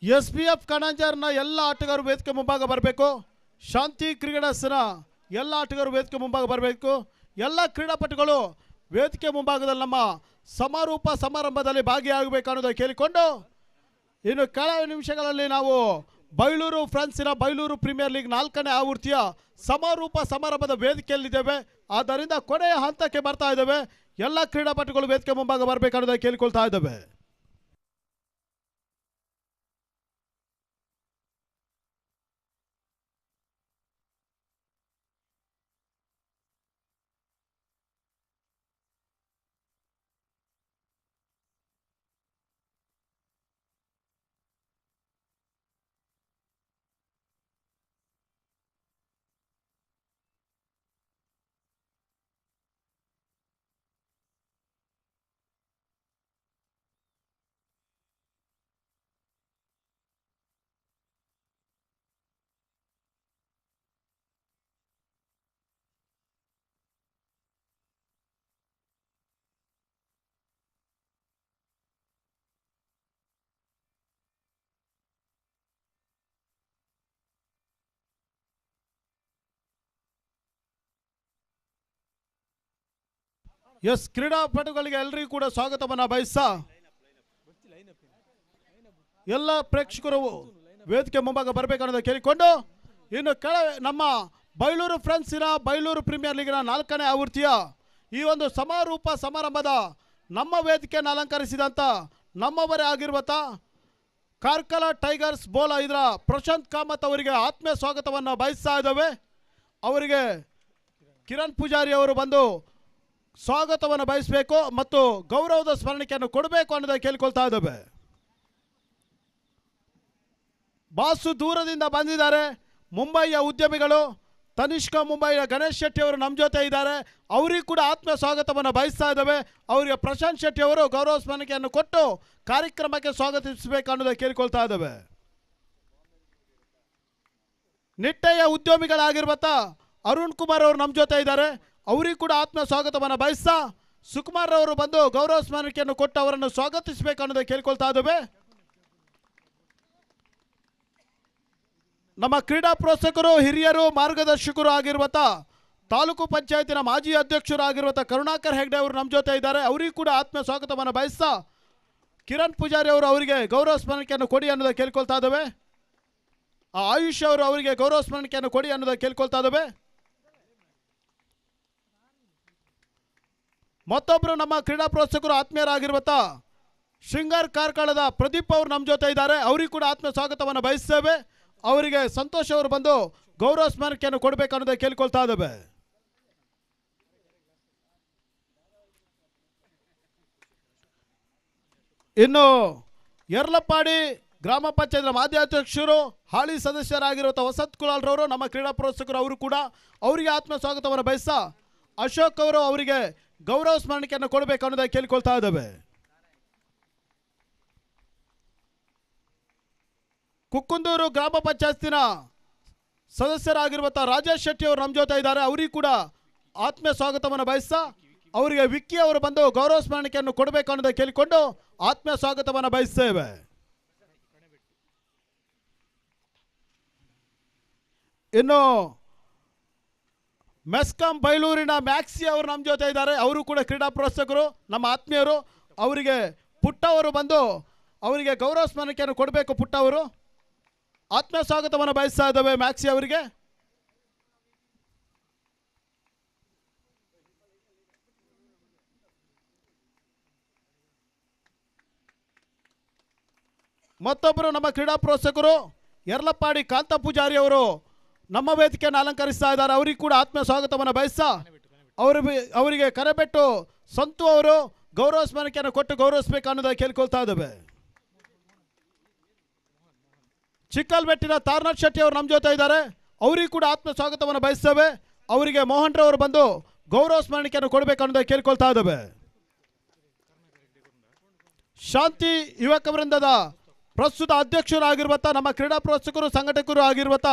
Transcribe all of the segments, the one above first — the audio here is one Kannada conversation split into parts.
SPF ಕಣಂಜರ್ನ ಎಲ್ಲ ಆಟಗಾರರು ವೇದಿಕೆ ಮುಂಭಾಗ ಬರಬೇಕು. ಶಾಂತಿ ಕ್ರಿಕೆಟರ್ಸ್ನ ಎಲ್ಲ ಆಟಗಾರರು ವೇದಿಕೆ ಮುಂಭಾಗ ಬರಬೇಕು. ಎಲ್ಲ ಕ್ರೀಡಾಪಟುಗಳು ವೇದಿಕೆ ಮುಂಭಾಗದಲ್ಲಿ ನಮ್ಮ ಸಮಾರೋಪ ಸಮಾರಂಭದಲ್ಲಿ ಭಾಗಿಯಾಗಬೇಕು ಅನ್ನೋದನ್ನು ಕೇಳಿಕೊಂಡು ಇನ್ನು ಕೆಲವು ನಿಮಿಷಗಳಲ್ಲಿ ನಾವು ಬೈಲೂರು ಫ್ರಾನ್ಸಿನ ಬೈಲೂರು ಪ್ರೀಮಿಯರ್ ಲೀಗ್ 4ನೇ ಆವೃತ್ತಿಯ ಸಮಾರೋಪ ಸಮಾರಂಭದ ವೇದಿಕೆಯಲ್ಲಿದ್ದೇವೆ. ಆದ್ದರಿಂದ ಕೊನೆಯ ಹಂತಕ್ಕೆ ಬರ್ತಾ ಇದ್ದೇವೆ. ಎಲ್ಲ ಕ್ರೀಡಾಪಟುಗಳು ವೇದಿಕೆ ಮುಂಭಾಗ ಬರಬೇಕು ಅನ್ನೋದನ್ನು ಕೇಳಿಕೊಳ್ತಾ ಇದ್ದೇವೆ. ಕ್ರೀಡಾಪಟುಗಳಿಗೆ ಎಲ್ಲರಿಗೂ ಕೂಡ ಸ್ವಾಗತವನ್ನು ಬಯಸ್ತಾ ಎಲ್ಲ ಪ್ರೇಕ್ಷಕರು ವೇದಿಕೆ ಮುಂಭಾಗ ಬರಬೇಕನ್ನೋದು ಕೇಳಿಕೊಂಡು ಇನ್ನು ನಮ್ಮ ಬೈಲೂರು ಫ್ರಾನ್ಸಿನ ಬೈಲೂರು ಪ್ರೀಮಿಯರ್ ಲೀಗ್ನ 4ನೇ ಆವೃತ್ತಿಯ ಈ ಒಂದು ಸಮಾರೋಪ ಸಮಾರಂಭದ ನಮ್ಮ ವೇದಿಕೆಯನ್ನು ಅಲಂಕರಿಸಿದಂಥ ನಮ್ಮವರೇ ಆಗಿರುವಂಥ ಕಾರ್ಕಳ ಟೈಗರ್ಸ್ ಬೋಲಾ ಇದರ ಪ್ರಶಾಂತ್ ಕಾಮತ್ ಅವರಿಗೆ ಆತ್ಮೀಯ ಸ್ವಾಗತವನ್ನು ಬಯಸ್ತಾ ಇದ್ದಾವೆ. ಅವರಿಗೆ ಕಿರಣ್ ಪೂಜಾರಿ ಅವರು ಬಂದು ಸ್ವಾಗತವನ್ನು ಬಯಸಬೇಕು ಮತ್ತು ಗೌರವದ ಸ್ಮರಣಿಕೆಯನ್ನು ಕೊಡಬೇಕು ಅನ್ನೋದನ್ನು ಕೇಳಿಕೊಳ್ತಾ ಇದ್ದೇವೆ. ಬಾಸು ದೂರದಿಂದ ಬಂದಿದ್ದಾರೆ. ಮುಂಬಯಿಯ ಉದ್ಯಮಿಗಳು ತನಿಷ್ಕಾ ಮುಂಬಯಿಯ ಗಣೇಶ್ ಶೆಟ್ಟಿ ಅವರು ನಮ್ಮ ಜೊತೆ ಇದ್ದಾರೆ. ಅವರಿಗೂ ಕೂಡ ಆತ್ಮೀಯ ಸ್ವಾಗತವನ್ನು ಬಯಸ್ತಾ ಇದ್ದೇವೆ. ಅವರಿಗೆ ಪ್ರಶಾಂತ್ ಶೆಟ್ಟಿ ಅವರು ಗೌರವ ಸ್ಮರಣಿಕೆಯನ್ನು ಕೊಟ್ಟು ಕಾರ್ಯಕ್ರಮಕ್ಕೆ ಸ್ವಾಗತಿಸಬೇಕು ಅನ್ನೋದನ್ನು ಕೇಳಿಕೊಳ್ತಾ ಇದ್ದೇವೆ. ನಿಟ್ಟೆಯ ಉದ್ಯಮಿಗಳಾಗಿರುವಂಥ ಅರುಣ್ ಕುಮಾರ್ ಅವರು ನಮ್ಮ ಜೊತೆ ಇದ್ದಾರೆ. ಅವರಿಗೂ ಕೂಡ ಆತ್ಮ ಸ್ವಾಗತವನ್ನು ಬಯಸ್ತಾ ಸುಕುಮಾರ್ ಅವರು ಬಂದು ಗೌರವ ಸ್ಮರಣಿಕೆಯನ್ನು ಕೊಟ್ಟು ಅವರನ್ನು ಸ್ವಾಗತಿಸಬೇಕು ಅನ್ನೋದನ್ನು ಕೇಳ್ಕೊಳ್ತಾ ಇದ್ದೇವೆ. ನಮ್ಮ ಕ್ರೀಡಾ ಪ್ರೋತ್ಸಾಹಕರು ಹಿರಿಯರು ಮಾರ್ಗದರ್ಶಕರು ಆಗಿರುವಂಥ ತಾಲೂಕು ಪಂಚಾಯತಿನ ಮಾಜಿ ಅಧ್ಯಕ್ಷರು ಆಗಿರುವಂಥ ಕರುಣಾಕರ್ ಹೆಗ್ಡೆ ಅವರು ನಮ್ಮ ಜೊತೆ ಇದ್ದಾರೆ. ಅವರಿಗೂ ಕೂಡ ಆತ್ಮ ಸ್ವಾಗತವನ್ನು ಬಯಸ್ತಾ ಕಿರಣ್ ಪೂಜಾರಿ ಅವರು ಅವರಿಗೆ ಗೌರವ ಸ್ಮರಣಿಕೆಯನ್ನು ಕೊಡಿ ಅನ್ನೋದನ್ನು ಕೇಳ್ಕೊಳ್ತಾ ಇದ್ದೇವೆ. ಆಯುಷ್ ಅವರು ಅವರಿಗೆ ಗೌರವ ಸ್ಮರಣಿಕೆಯನ್ನು ಕೊಡಿ ಅನ್ನೋದನ್ನು ಕೇಳ್ಕೊಳ್ತಾ ಇದ್ದೇವೆ. ಮತ್ತೊಬ್ಬರು ನಮ್ಮ ಕ್ರೀಡಾ ಪ್ರೋತ್ಸಾಹಕರು ಆತ್ಮೀಯರಾಗಿರುವಂಥ ಶೃಂಗಾರ್ ಕಾರ್ಕಳದ ಪ್ರದೀಪ್ ಅವರು ನಮ್ಮ ಜೊತೆ ಇದ್ದಾರೆ. ಅವರಿಗೂ ಕೂಡ ಆತ್ಮ ಸ್ವಾಗತವನ್ನು ಬಯಸ್ತೇವೆ. ಅವರಿಗೆ ಸಂತೋಷ್ ಅವರು ಬಂದು ಗೌರವ ಸ್ಮರಣಿಕೆಯನ್ನು ಕೊಡಬೇಕು ಅನ್ನೋದನ್ನು ಕೇಳ್ಕೊಳ್ತಾ ಇದ್ದೇವೆ. ಇನ್ನು ಯರ್ಲಪ್ಪಾಡಿ ಗ್ರಾಮ ಪಂಚಾಯತ್ ಮಾಜಿ ಅಧ್ಯಕ್ಷರು ಹಾಲಿ ಸದಸ್ಯರಾಗಿರುವಂಥ ವಸಂತ್ ಕುಲಾಲ್ರವರು ನಮ್ಮ ಕ್ರೀಡಾ ಪ್ರೋತ್ಸಾಹಕರು ಅವರು ಕೂಡ ಅವರಿಗೆ ಆತ್ಮ ಸ್ವಾಗತವನ್ನು ಬಯಸ್ತಾ ಅಶೋಕ್ ಅವರು ಅವರಿಗೆ ಗೌರವ ಸ್ಮರಣಿಕೆಯನ್ನು ಕೊಡಬೇಕು ಅನ್ನೋದನ್ನು ಕೇಳಿಕೊಳ್ತಾ ಇದ್ದೇವೆ. ಕುಕ್ಕುಂದೂರು ಗ್ರಾಮ ಪಂಚಾಯತಿನ ಸದಸ್ಯರಾಗಿರುವಂಥ ರಾಜೇಶ್ ಶೆಟ್ಟಿ ಅವರು ನಮ್ಮ ಜೊತೆ ಇದ್ದಾರೆ. ಅವರಿಗೂ ಕೂಡ ಆತ್ಮೀಯ ಸ್ವಾಗತವನ್ನು ಬಯಸ್ತಾ ಅವರಿಗೆ ವಿಕ್ಕಿ ಅವರು ಬಂದು ಗೌರವ ಸ್ಮರಣಿಕೆಯನ್ನು ಕೊಡಬೇಕು ಅನ್ನೋದನ್ನು ಕೇಳಿಕೊಂಡು ಆತ್ಮೀಯ ಸ್ವಾಗತವನ್ನು ಬಯಸ್ತೇವೆ. ಇನ್ನು ಮೆಸ್ಕಾಂ ಬೈಲೂರಿನ ಮ್ಯಾಕ್ಸಿ ಅವರು ನಮ್ಮ ಜೊತೆ ಇದ್ದಾರೆ. ಅವರು ಕೂಡ ಕ್ರೀಡಾ ಪ್ರೋತ್ಸಾಹಕರು ನಮ್ಮ ಆತ್ಮೀಯರು. ಅವರಿಗೆ ಪುಟ್ಟ ಅವರು ಬಂದು ಅವರಿಗೆ ಗೌರವ ಸ್ಮರಣಿಕೆಯನ್ನು ಕೊಡಬೇಕು. ಪುಟ್ಟ ಅವರು ಆತ್ಮ ಸ್ವಾಗತವನ್ನು ಬಯಸ್ತಾ ಇದ್ದೇವೆ ಮ್ಯಾಕ್ಸಿ ಅವರಿಗೆ. ಮತ್ತೊಬ್ಬರು ನಮ್ಮ ಕ್ರೀಡಾ ಪ್ರೋತ್ಸಾಹಕರು ಯರ್ಲಪ್ಪಾಡಿ ಕಾಂತ ಪೂಜಾರಿ ಅವರು ನಮ್ಮ ವೇದಿಕೆಯನ್ನು ಅಲಂಕರಿಸ್ತಾ ಇದ್ದಾರೆ. ಅವರಿಗೂ ಕೂಡ ಆತ್ಮ ಸ್ವಾಗತವನ್ನು ಬಯಸ್ತಾ ಅವರಿಗೆ ಕರೆಬಿಟ್ಟು ಸಂತು ಅವರು ಗೌರವ ಸ್ಮರಣಿಕೆಯನ್ನು ಕೊಟ್ಟು ಗೌರವಿಸಬೇಕು ಅನ್ನೋದನ್ನು ಕೇಳ್ಕೊಳ್ತಾ ಇದ್ದೇವೆ. ಚಿಕ್ಕಲ್ಬೆಟ್ಟಿನ ತಾರನಾಥ್ ಶೆಟ್ಟಿ ಅವರು ನಮ್ಮ ಜೊತೆ ಇದ್ದಾರೆ. ಅವರಿಗೂ ಕೂಡ ಆತ್ಮ ಸ್ವಾಗತವನ್ನು ಬಯಸ್ತೇವೆ. ಅವರಿಗೆ ಮೋಹನ್ ರವರು ಬಂದು ಗೌರವ ಸ್ಮರಣಿಕೆಯನ್ನು ಕೊಡಬೇಕು ಅನ್ನೋದನ್ನು ಕೇಳ್ಕೊಳ್ತಾ ಇದ್ದೇವೆ. ಶಾಂತಿ ಯುವಕ ವೃಂದದ ಪ್ರಸ್ತುತ ಅಧ್ಯಕ್ಷರಾಗಿರುವಂಥ ನಮ್ಮ ಕ್ರೀಡಾ ಪ್ರೋತ್ಸಾಹಕರು ಸಂಘಟಕರು ಆಗಿರುವಂಥ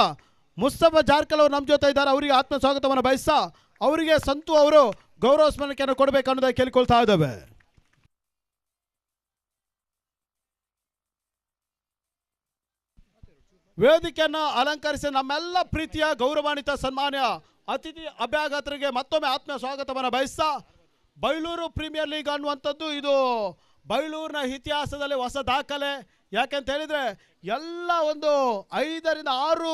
ಮುಸ್ತಫಾ ಜಾರ್ಕಲ್ ಅವರು ನಮ್ಮ ಜೊತೆ ಇದ್ದಾರೆ. ಅವರಿಗೆ ಆತ್ಮ ಸ್ವಾಗತವನ್ನು ಬಯಸ್ತಾ ಅವರಿಗೆ ಸಂತು ಅವರು ಗೌರವ ಸ್ಮರಣಿಕೆಯನ್ನು ಕೊಡಬೇಕು ಅನ್ನೋದನ್ನು ಕೇಳಿಕೊಳ್ತಾ ಇದ್ದೇವೆ. ವೇದಿಕೆಯನ್ನು ಅಲಂಕರಿಸಿ ನಮ್ಮೆಲ್ಲ ಪ್ರೀತಿಯ ಗೌರವಾನ್ವಿತ ಸನ್ಮಾನ್ಯ ಅತಿಥಿ ಅಭ್ಯಾಗತರಿಗೆ ಮತ್ತೊಮ್ಮೆ ಆತ್ಮೀಯ ಸ್ವಾಗತವನ್ನು ಬಯಸ್ತಾ, ಬೈಲೂರು ಪ್ರೀಮಿಯರ್ ಲೀಗ್ ಅನ್ನುವಂಥದ್ದು ಇದು ಬೈಲೂರಿನ ಇತಿಹಾಸದಲ್ಲಿ ಹೊಸ ದಾಖಲೆ. ಯಾಕೆಂತ ಹೇಳಿದರೆ ಎಲ್ಲ ಒಂದು 5 ರಿಂದ 6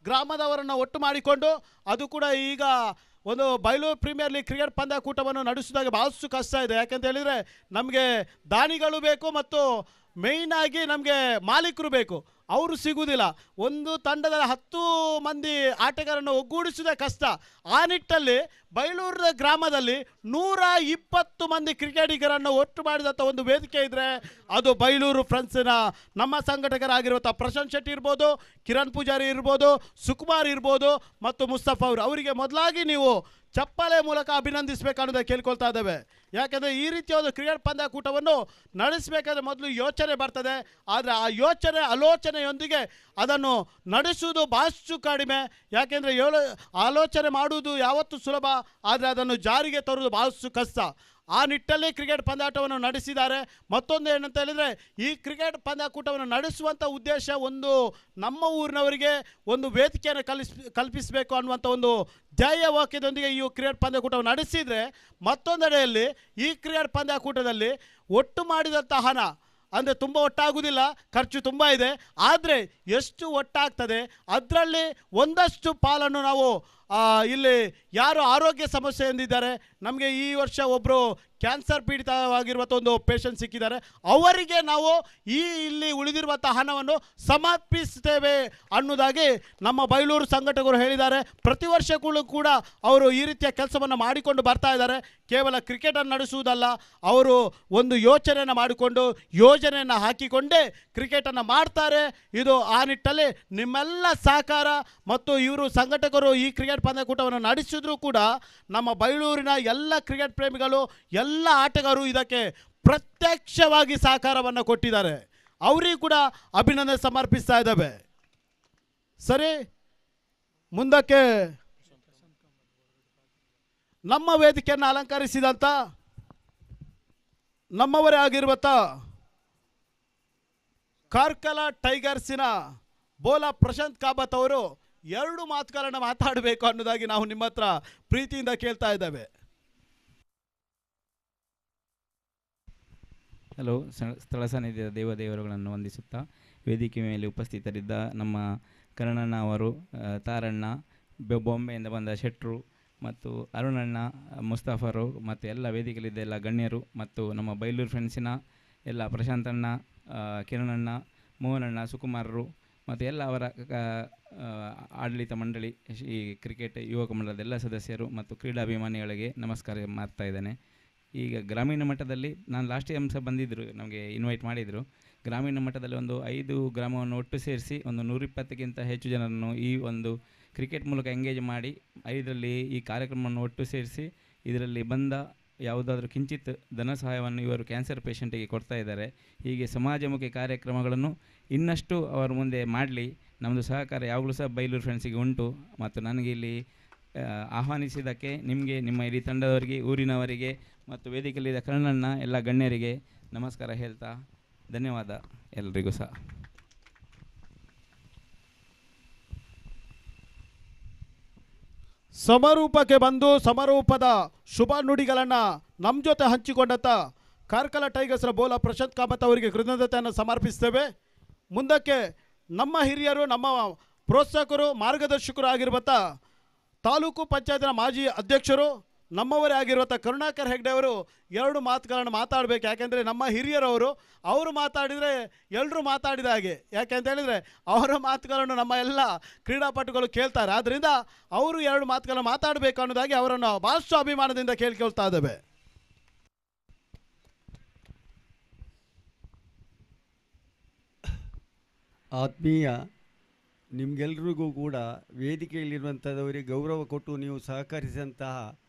ಗ್ರಾಮದವರನ್ನು ಒಟ್ಟು ಮಾಡಿಕೊಂಡು ಅದು ಕೂಡ ಈಗ ಒಂದು ಬೈಲೂರು ಪ್ರೀಮಿಯರ್ ಲೀಗ್ ಕ್ರಿಕೆಟ್ ಪಂದ್ಯಾಕೂಟವನ್ನು ನಡೆಸಿದಾಗ ಭಾಳಷ್ಟು ಕಷ್ಟ ಇದೆ. ಯಾಕೆಂತ ಹೇಳಿದರೆ ನಮಗೆ ದಾನಿಗಳು ಬೇಕು ಮತ್ತು ಮೇಯ್ನಾಗಿ ನಮಗೆ ಮಾಲೀಕರು ಬೇಕು, ಅವರು ಸಿಗುವುದಿಲ್ಲ. ಒಂದು ತಂಡದಲ್ಲಿ 10 ಮಂದಿ ಆಟಗಾರರನ್ನು ಒಗ್ಗೂಡಿಸುವುದೇ ಕಷ್ಟ. ಆ ನಿಟ್ಟಲ್ಲಿ ಬೈಲೂರು ಗ್ರಾಮದಲ್ಲಿ 120 ಮಂದಿ ಕ್ರಿಕೆಟಿಗರನ್ನು ಒಟ್ಟು ಮಾಡಿದಂಥ ಒಂದು ವೇದಿಕೆ ಇದ್ದರೆ ಅದು ಬೈಲೂರು ಫ್ರೆಂಡ್ಸಿನ ನಮ್ಮ ಸಂಘಟಕರಾಗಿರುವಂಥ ಪ್ರಶಾಂತ್ ಶೆಟ್ಟಿ ಇರ್ಬೋದು, ಕಿರಣ್ ಪೂಜಾರಿ ಇರ್ಬೋದು, ಸುಕುಮಾರ್ ಇರ್ಬೋದು ಮತ್ತು ಮುಸ್ತಫಾ ಅವರಿಗೆ ಮೊದಲಾಗಿ ನೀವು ಚಪ್ಪಾಳೆ ಮೂಲಕ ಅಭಿನಂದಿಸಬೇಕನ್ನೋದೇ ಕೇಳ್ಕೊಳ್ತಾ ಇದ್ದೇವೆ. ಯಾಕೆಂದರೆ ಈ ರೀತಿಯ ಒಂದು ಕ್ರಿಕೆಟ್ ಪಂದ್ಯಾಕೂಟವನ್ನು ನಡೆಸಬೇಕಾದ್ರೆ ಮೊದಲು ಯೋಚನೆ ಬರ್ತದೆ, ಆದರೆ ಆ ಆಲೋಚನೆಯೊಂದಿಗೆ ಅದನ್ನು ನಡೆಸುವುದು ಭಾಳಷ್ಟು ಕಡಿಮೆ. ಯಾಕೆಂದರೆ ಆಲೋಚನೆ ಮಾಡುವುದು ಯಾವತ್ತೂ ಸುಲಭ, ಆದರೆ ಅದನ್ನು ಜಾರಿಗೆ ತರುವುದು ಭಾಳಷ್ಟು ಕಷ್ಟ. ಆ ನಿಟ್ಟಲ್ಲಿ ಕ್ರಿಕೆಟ್ ಪಂದ್ಯಾಟವನ್ನು ನಡೆಸಿದ್ದಾರೆ. ಮತ್ತೊಂದು ಏನಂತ ಹೇಳಿದರೆ, ಈ ಕ್ರಿಕೆಟ್ ಪಂದ್ಯಾಕೂಟವನ್ನು ನಡೆಸುವಂಥ ಉದ್ದೇಶ ಒಂದು ನಮ್ಮ ಊರಿನವರಿಗೆ ಒಂದು ವೇದಿಕೆಯನ್ನು ಕಲ್ಪಿಸಬೇಕು ಅನ್ನುವಂಥ ಒಂದು ಧ್ಯೇಯ ವಾಕ್ಯದೊಂದಿಗೆ ಈ ಕ್ರಿಕೆಟ್ ಪಂದ್ಯಾಕೂಟವನ್ನು ನಡೆಸಿದರೆ, ಮತ್ತೊಂದೆಡೆಯಲ್ಲಿ ಈ ಕ್ರಿಕೆಟ್ ಪಂದ್ಯಾಕೂಟದಲ್ಲಿ ಒಟ್ಟು ಮಾಡಿದಂಥ ಹಣ ಅಂದರೆ ತುಂಬ ಒಟ್ಟಾಗುವುದಿಲ್ಲ, ಖರ್ಚು ತುಂಬ ಇದೆ. ಆದರೆ ಎಷ್ಟು ಒಟ್ಟಾಗ್ತದೆ ಅದರಲ್ಲಿ ಒಂದಷ್ಟು ಪಾಲನ್ನು ನಾವು ಇಲ್ಲಿ ಯಾರು ಆರೋಗ್ಯ ಸಮಸ್ಯೆ ಎಂದಿದ್ದಾರೆ, ನಮಗೆ ಈ ವರ್ಷ ಒಬ್ಬರು ಕ್ಯಾನ್ಸರ್ ಪೀಡಿತವಾಗಿರುವಂಥ ಒಂದು ಪೇಷಂಟ್ ಸಿಕ್ಕಿದ್ದಾರೆ, ಅವರಿಗೆ ನಾವು ಇಲ್ಲಿ ಉಳಿದಿರುವಂಥ ಹಣವನ್ನು ಸಮರ್ಪಿಸ್ತೇವೆ ಅನ್ನೋದಾಗಿ ನಮ್ಮ ಬೈಲೂರು ಸಂಘಟಕರು ಹೇಳಿದ್ದಾರೆ. ಪ್ರತಿ ವರ್ಷಗಳು ಕೂಡ ಅವರು ಈ ರೀತಿಯ ಕೆಲಸವನ್ನು ಮಾಡಿಕೊಂಡು ಬರ್ತಾ ಇದ್ದಾರೆ. ಕೇವಲ ಕ್ರಿಕೆಟನ್ನು ನಡೆಸುವುದಲ್ಲ, ಅವರು ಒಂದು ಯೋಚನೆಯನ್ನು ಮಾಡಿಕೊಂಡು ಯೋಜನೆಯನ್ನು ಹಾಕಿಕೊಂಡೇ ಕ್ರಿಕೆಟನ್ನು ಮಾಡ್ತಾರೆ. ಇದು ಆ ನಿಟ್ಟಲ್ಲಿ ನಿಮ್ಮೆಲ್ಲ ಸಹಕಾರ ಮತ್ತು ಇವರು ಸಂಘಟಕರು ಈ ಕ್ರಿಕೆಟ್ ಪಂದ್ಯಾಕೂಟವನ್ನು ನಡೆಸಿದ್ರು ಕೂಡ ನಮ್ಮ ಬೈಲೂರಿನ ಎಲ್ಲ ಕ್ರಿಕೆಟ್ ಪ್ರೇಮಿಗಳು ಎಲ್ಲ ಆಟಗಾರರು ಇದಕ್ಕೆ ಪ್ರತ್ಯಕ್ಷವಾಗಿ ಸಹಕಾರವನ್ನು ಕೊಟ್ಟಿದ್ದಾರೆ. ಅವರಿಗೂ ಕೂಡ ಅಭಿನಂದನೆ ಸಮರ್ಪಿಸ್ತಾ ಇದ್ದಾವೆ. ಸರಿ, ಮುಂದಕ್ಕೆ ನಮ್ಮ ವೇದಿಕೆಯನ್ನು ಅಲಂಕರಿಸಿದಂಥ ನಮ್ಮವರೇ ಆಗಿರುವಂಥ ಕಾರ್ಕಳ ಟೈಗರ್ಸಿನ ಬೋಲಾ ಪ್ರಶಾಂತ್ ಕಾಮತ್ ಅವರು 2 ಮಾತುಗಳನ್ನು ಮಾತಾಡಬೇಕು ಅನ್ನೋದಾಗಿ ನಾವು ನಿಮ್ಮ ಹತ್ರ ಪ್ರೀತಿಯಿಂದ ಕೇಳ್ತಾ ಇದ್ದೇವೆ. ಹಲೋ. ಸ್ಥಳ ಸಾನ್ನಿಧ್ಯದ ದೇವದೇವರುಗಳನ್ನು ವಂದಿಸುತ್ತಾ ವೇದಿಕೆ ಮೇಲೆ ಉಪಸ್ಥಿತರಿದ್ದ ನಮ್ಮ ಕರ್ಣಣ್ಣ ಅವರು, ತಾರಣ್ಣ, ಬಾಂಬೆಯಿಂದ ಬಂದ ಶೆಟ್ರು ಮತ್ತು ಅರುಣಣ್ಣ, ಮುಸ್ತಫರು ಮತ್ತು ಎಲ್ಲ ವೇದಿಕೆಯಲ್ಲಿದ್ದ ಎಲ್ಲ ಗಣ್ಯರು ಮತ್ತು ನಮ್ಮ ಬೈಲೂರು ಫ್ರೆಂಡ್ಸಿನ ಎಲ್ಲ ಪ್ರಶಾಂತಣ್ಣ, ಕಿರಣಣ್ಣ, ಮೋಹನಣ್ಣ, ಸುಕುಮಾರರು ಮತ್ತು ಎಲ್ಲ ಅವರ ಆಡಳಿತ ಮಂಡಳಿ, ಈ ಕ್ರಿಕೆಟ್ ಯುವಕ ಮಂಡಲದ ಎಲ್ಲ ಸದಸ್ಯರು ಮತ್ತು ಕ್ರೀಡಾಭಿಮಾನಿಗಳಿಗೆ ನಮಸ್ಕಾರ ಮಾಡ್ತಾ ಇದ್ದೇನೆ. ಈಗ ಗ್ರಾಮೀಣ ಮಟ್ಟದಲ್ಲಿ ನಾನು ಲಾಸ್ಟ್ ಟೈಮ್ ಸಹ ಬಂದಿದ್ದರು, ನಮಗೆ ಇನ್ವೈಟ್ ಮಾಡಿದರು. ಗ್ರಾಮೀಣ ಮಟ್ಟದಲ್ಲಿ ಒಂದು 5 ಗ್ರಾಮವನ್ನು ಒಟ್ಟು ಸೇರಿಸಿ ಒಂದು 120ಕ್ಕಿಂತ ಹೆಚ್ಚು ಜನರನ್ನು ಈ ಒಂದು ಕ್ರಿಕೆಟ್ ಮೂಲಕ ಎಂಗೇಜ್ ಮಾಡಿ ಇದರಲ್ಲಿ ಈ ಕಾರ್ಯಕ್ರಮವನ್ನು ಒಟ್ಟು ಸೇರಿಸಿ ಇದರಲ್ಲಿ ಬಂದ ಯಾವುದಾದ್ರೂ ಕಿಂಚಿತ್ ಧನ ಸಹಾಯವನ್ನು ಇವರು ಕ್ಯಾನ್ಸರ್ ಪೇಷಂಟಿಗೆ ಕೊಡ್ತಾ ಇದ್ದಾರೆ. ಹೀಗೆ ಸಮಾಜಮುಖಿ ಕಾರ್ಯಕ್ರಮಗಳನ್ನು ಇನ್ನಷ್ಟು ಅವರ ಮುಂದೆ ಮಾಡಲಿ. ನಮ್ಮದು ಸಹಕಾರ ಯಾವಾಗಲೂ ಸಹ ಬೈಲೂರು ಫ್ರೆಂಡ್ಸಿಗೆ ಉಂಟು. ಮತ್ತು ನನಗೆ ಇಲ್ಲಿ ಆಹ್ವಾನಿಸಿದ್ದಕ್ಕೆ ನಿಮಗೆ, ನಿಮ್ಮ ಇಡೀ ತಂಡದವರಿಗೆ, ಊರಿನವರಿಗೆ ಮತ್ತು ವೇದಿಕೆಯಲ್ಲಿದ್ದ ಕರ್ಣಣ್ಣ ಎಲ್ಲ ಗಣ್ಯರಿಗೆ ನಮಸ್ಕಾರ ಹೇಳ್ತಾ ಧನ್ಯವಾದ ಎಲ್ರಿಗೂ ಸಹ. ಸಮಾರೋಪಕ್ಕೆ ಬಂದು ಸಮಾರೋಪದ ಶುಭ ನುಡಿಗಳನ್ನು ನಮ್ಮ ಜೊತೆ ಹಂಚಿಕೊಂಡಂಥ ಕಾರ್ಕಳ ಟೈಗರ್ಸ್ನ ಬೋಲಾ ಪ್ರಶಾಂತ್ ಕಾಮತ್ ಅವರಿಗೆ ಕೃತಜ್ಞತೆಯನ್ನು ಸಮರ್ಪಿಸ್ತೇವೆ. ಮುಂದಕ್ಕೆ ನಮ್ಮ ಹಿರಿಯರು, ನಮ್ಮ ಪ್ರೋತ್ಸಾಹಕರು, ಮಾರ್ಗದರ್ಶಕರು ಆಗಿರುವಂಥ ತಾಲೂಕು ಪಂಚಾಯತ್ನ ಮಾಜಿ ಅಧ್ಯಕ್ಷರು, ನಮ್ಮವರೇ ಆಗಿರುವಂಥ ಕರುಣಾಕರ್ ಹೆಗ್ಡೆ ಅವರು 2 ಮಾತುಗಳನ್ನು ಮಾತಾಡಬೇಕು. ಯಾಕೆಂದರೆ ನಮ್ಮ ಹಿರಿಯರವರು, ಅವರು ಮಾತಾಡಿದರೆ ಎಲ್ಲರೂ ಮಾತಾಡಿದ ಹಾಗೆ. ಯಾಕೆಂತ ಹೇಳಿದರೆ ಅವರ ಮಾತುಗಳನ್ನು ನಮ್ಮ ಎಲ್ಲ ಕ್ರೀಡಾಪಟುಗಳು ಕೇಳ್ತಾರೆ. ಆದ್ದರಿಂದ ಅವರು 2 ಮಾತುಗಳನ್ನು ಮಾತಾಡಬೇಕು ಅನ್ನೋದಾಗಿ ಅವರನ್ನು ಭಾಳಷ್ಟು ಅಭಿಮಾನದಿಂದ ಕೇಳ್ಕೊಳ್ತಾ ಇದ್ದೇವೆ. ಆತ್ಮೀಯ ನಿಮಗೆಲ್ರಿಗೂ ಕೂಡ ವೇದಿಕೆಯಲ್ಲಿರುವಂಥದ್ದವರಿಗೆ ಗೌರವ ಕೊಟ್ಟು ನೀವು ಸಹಕರಿಸಿದಂತಹ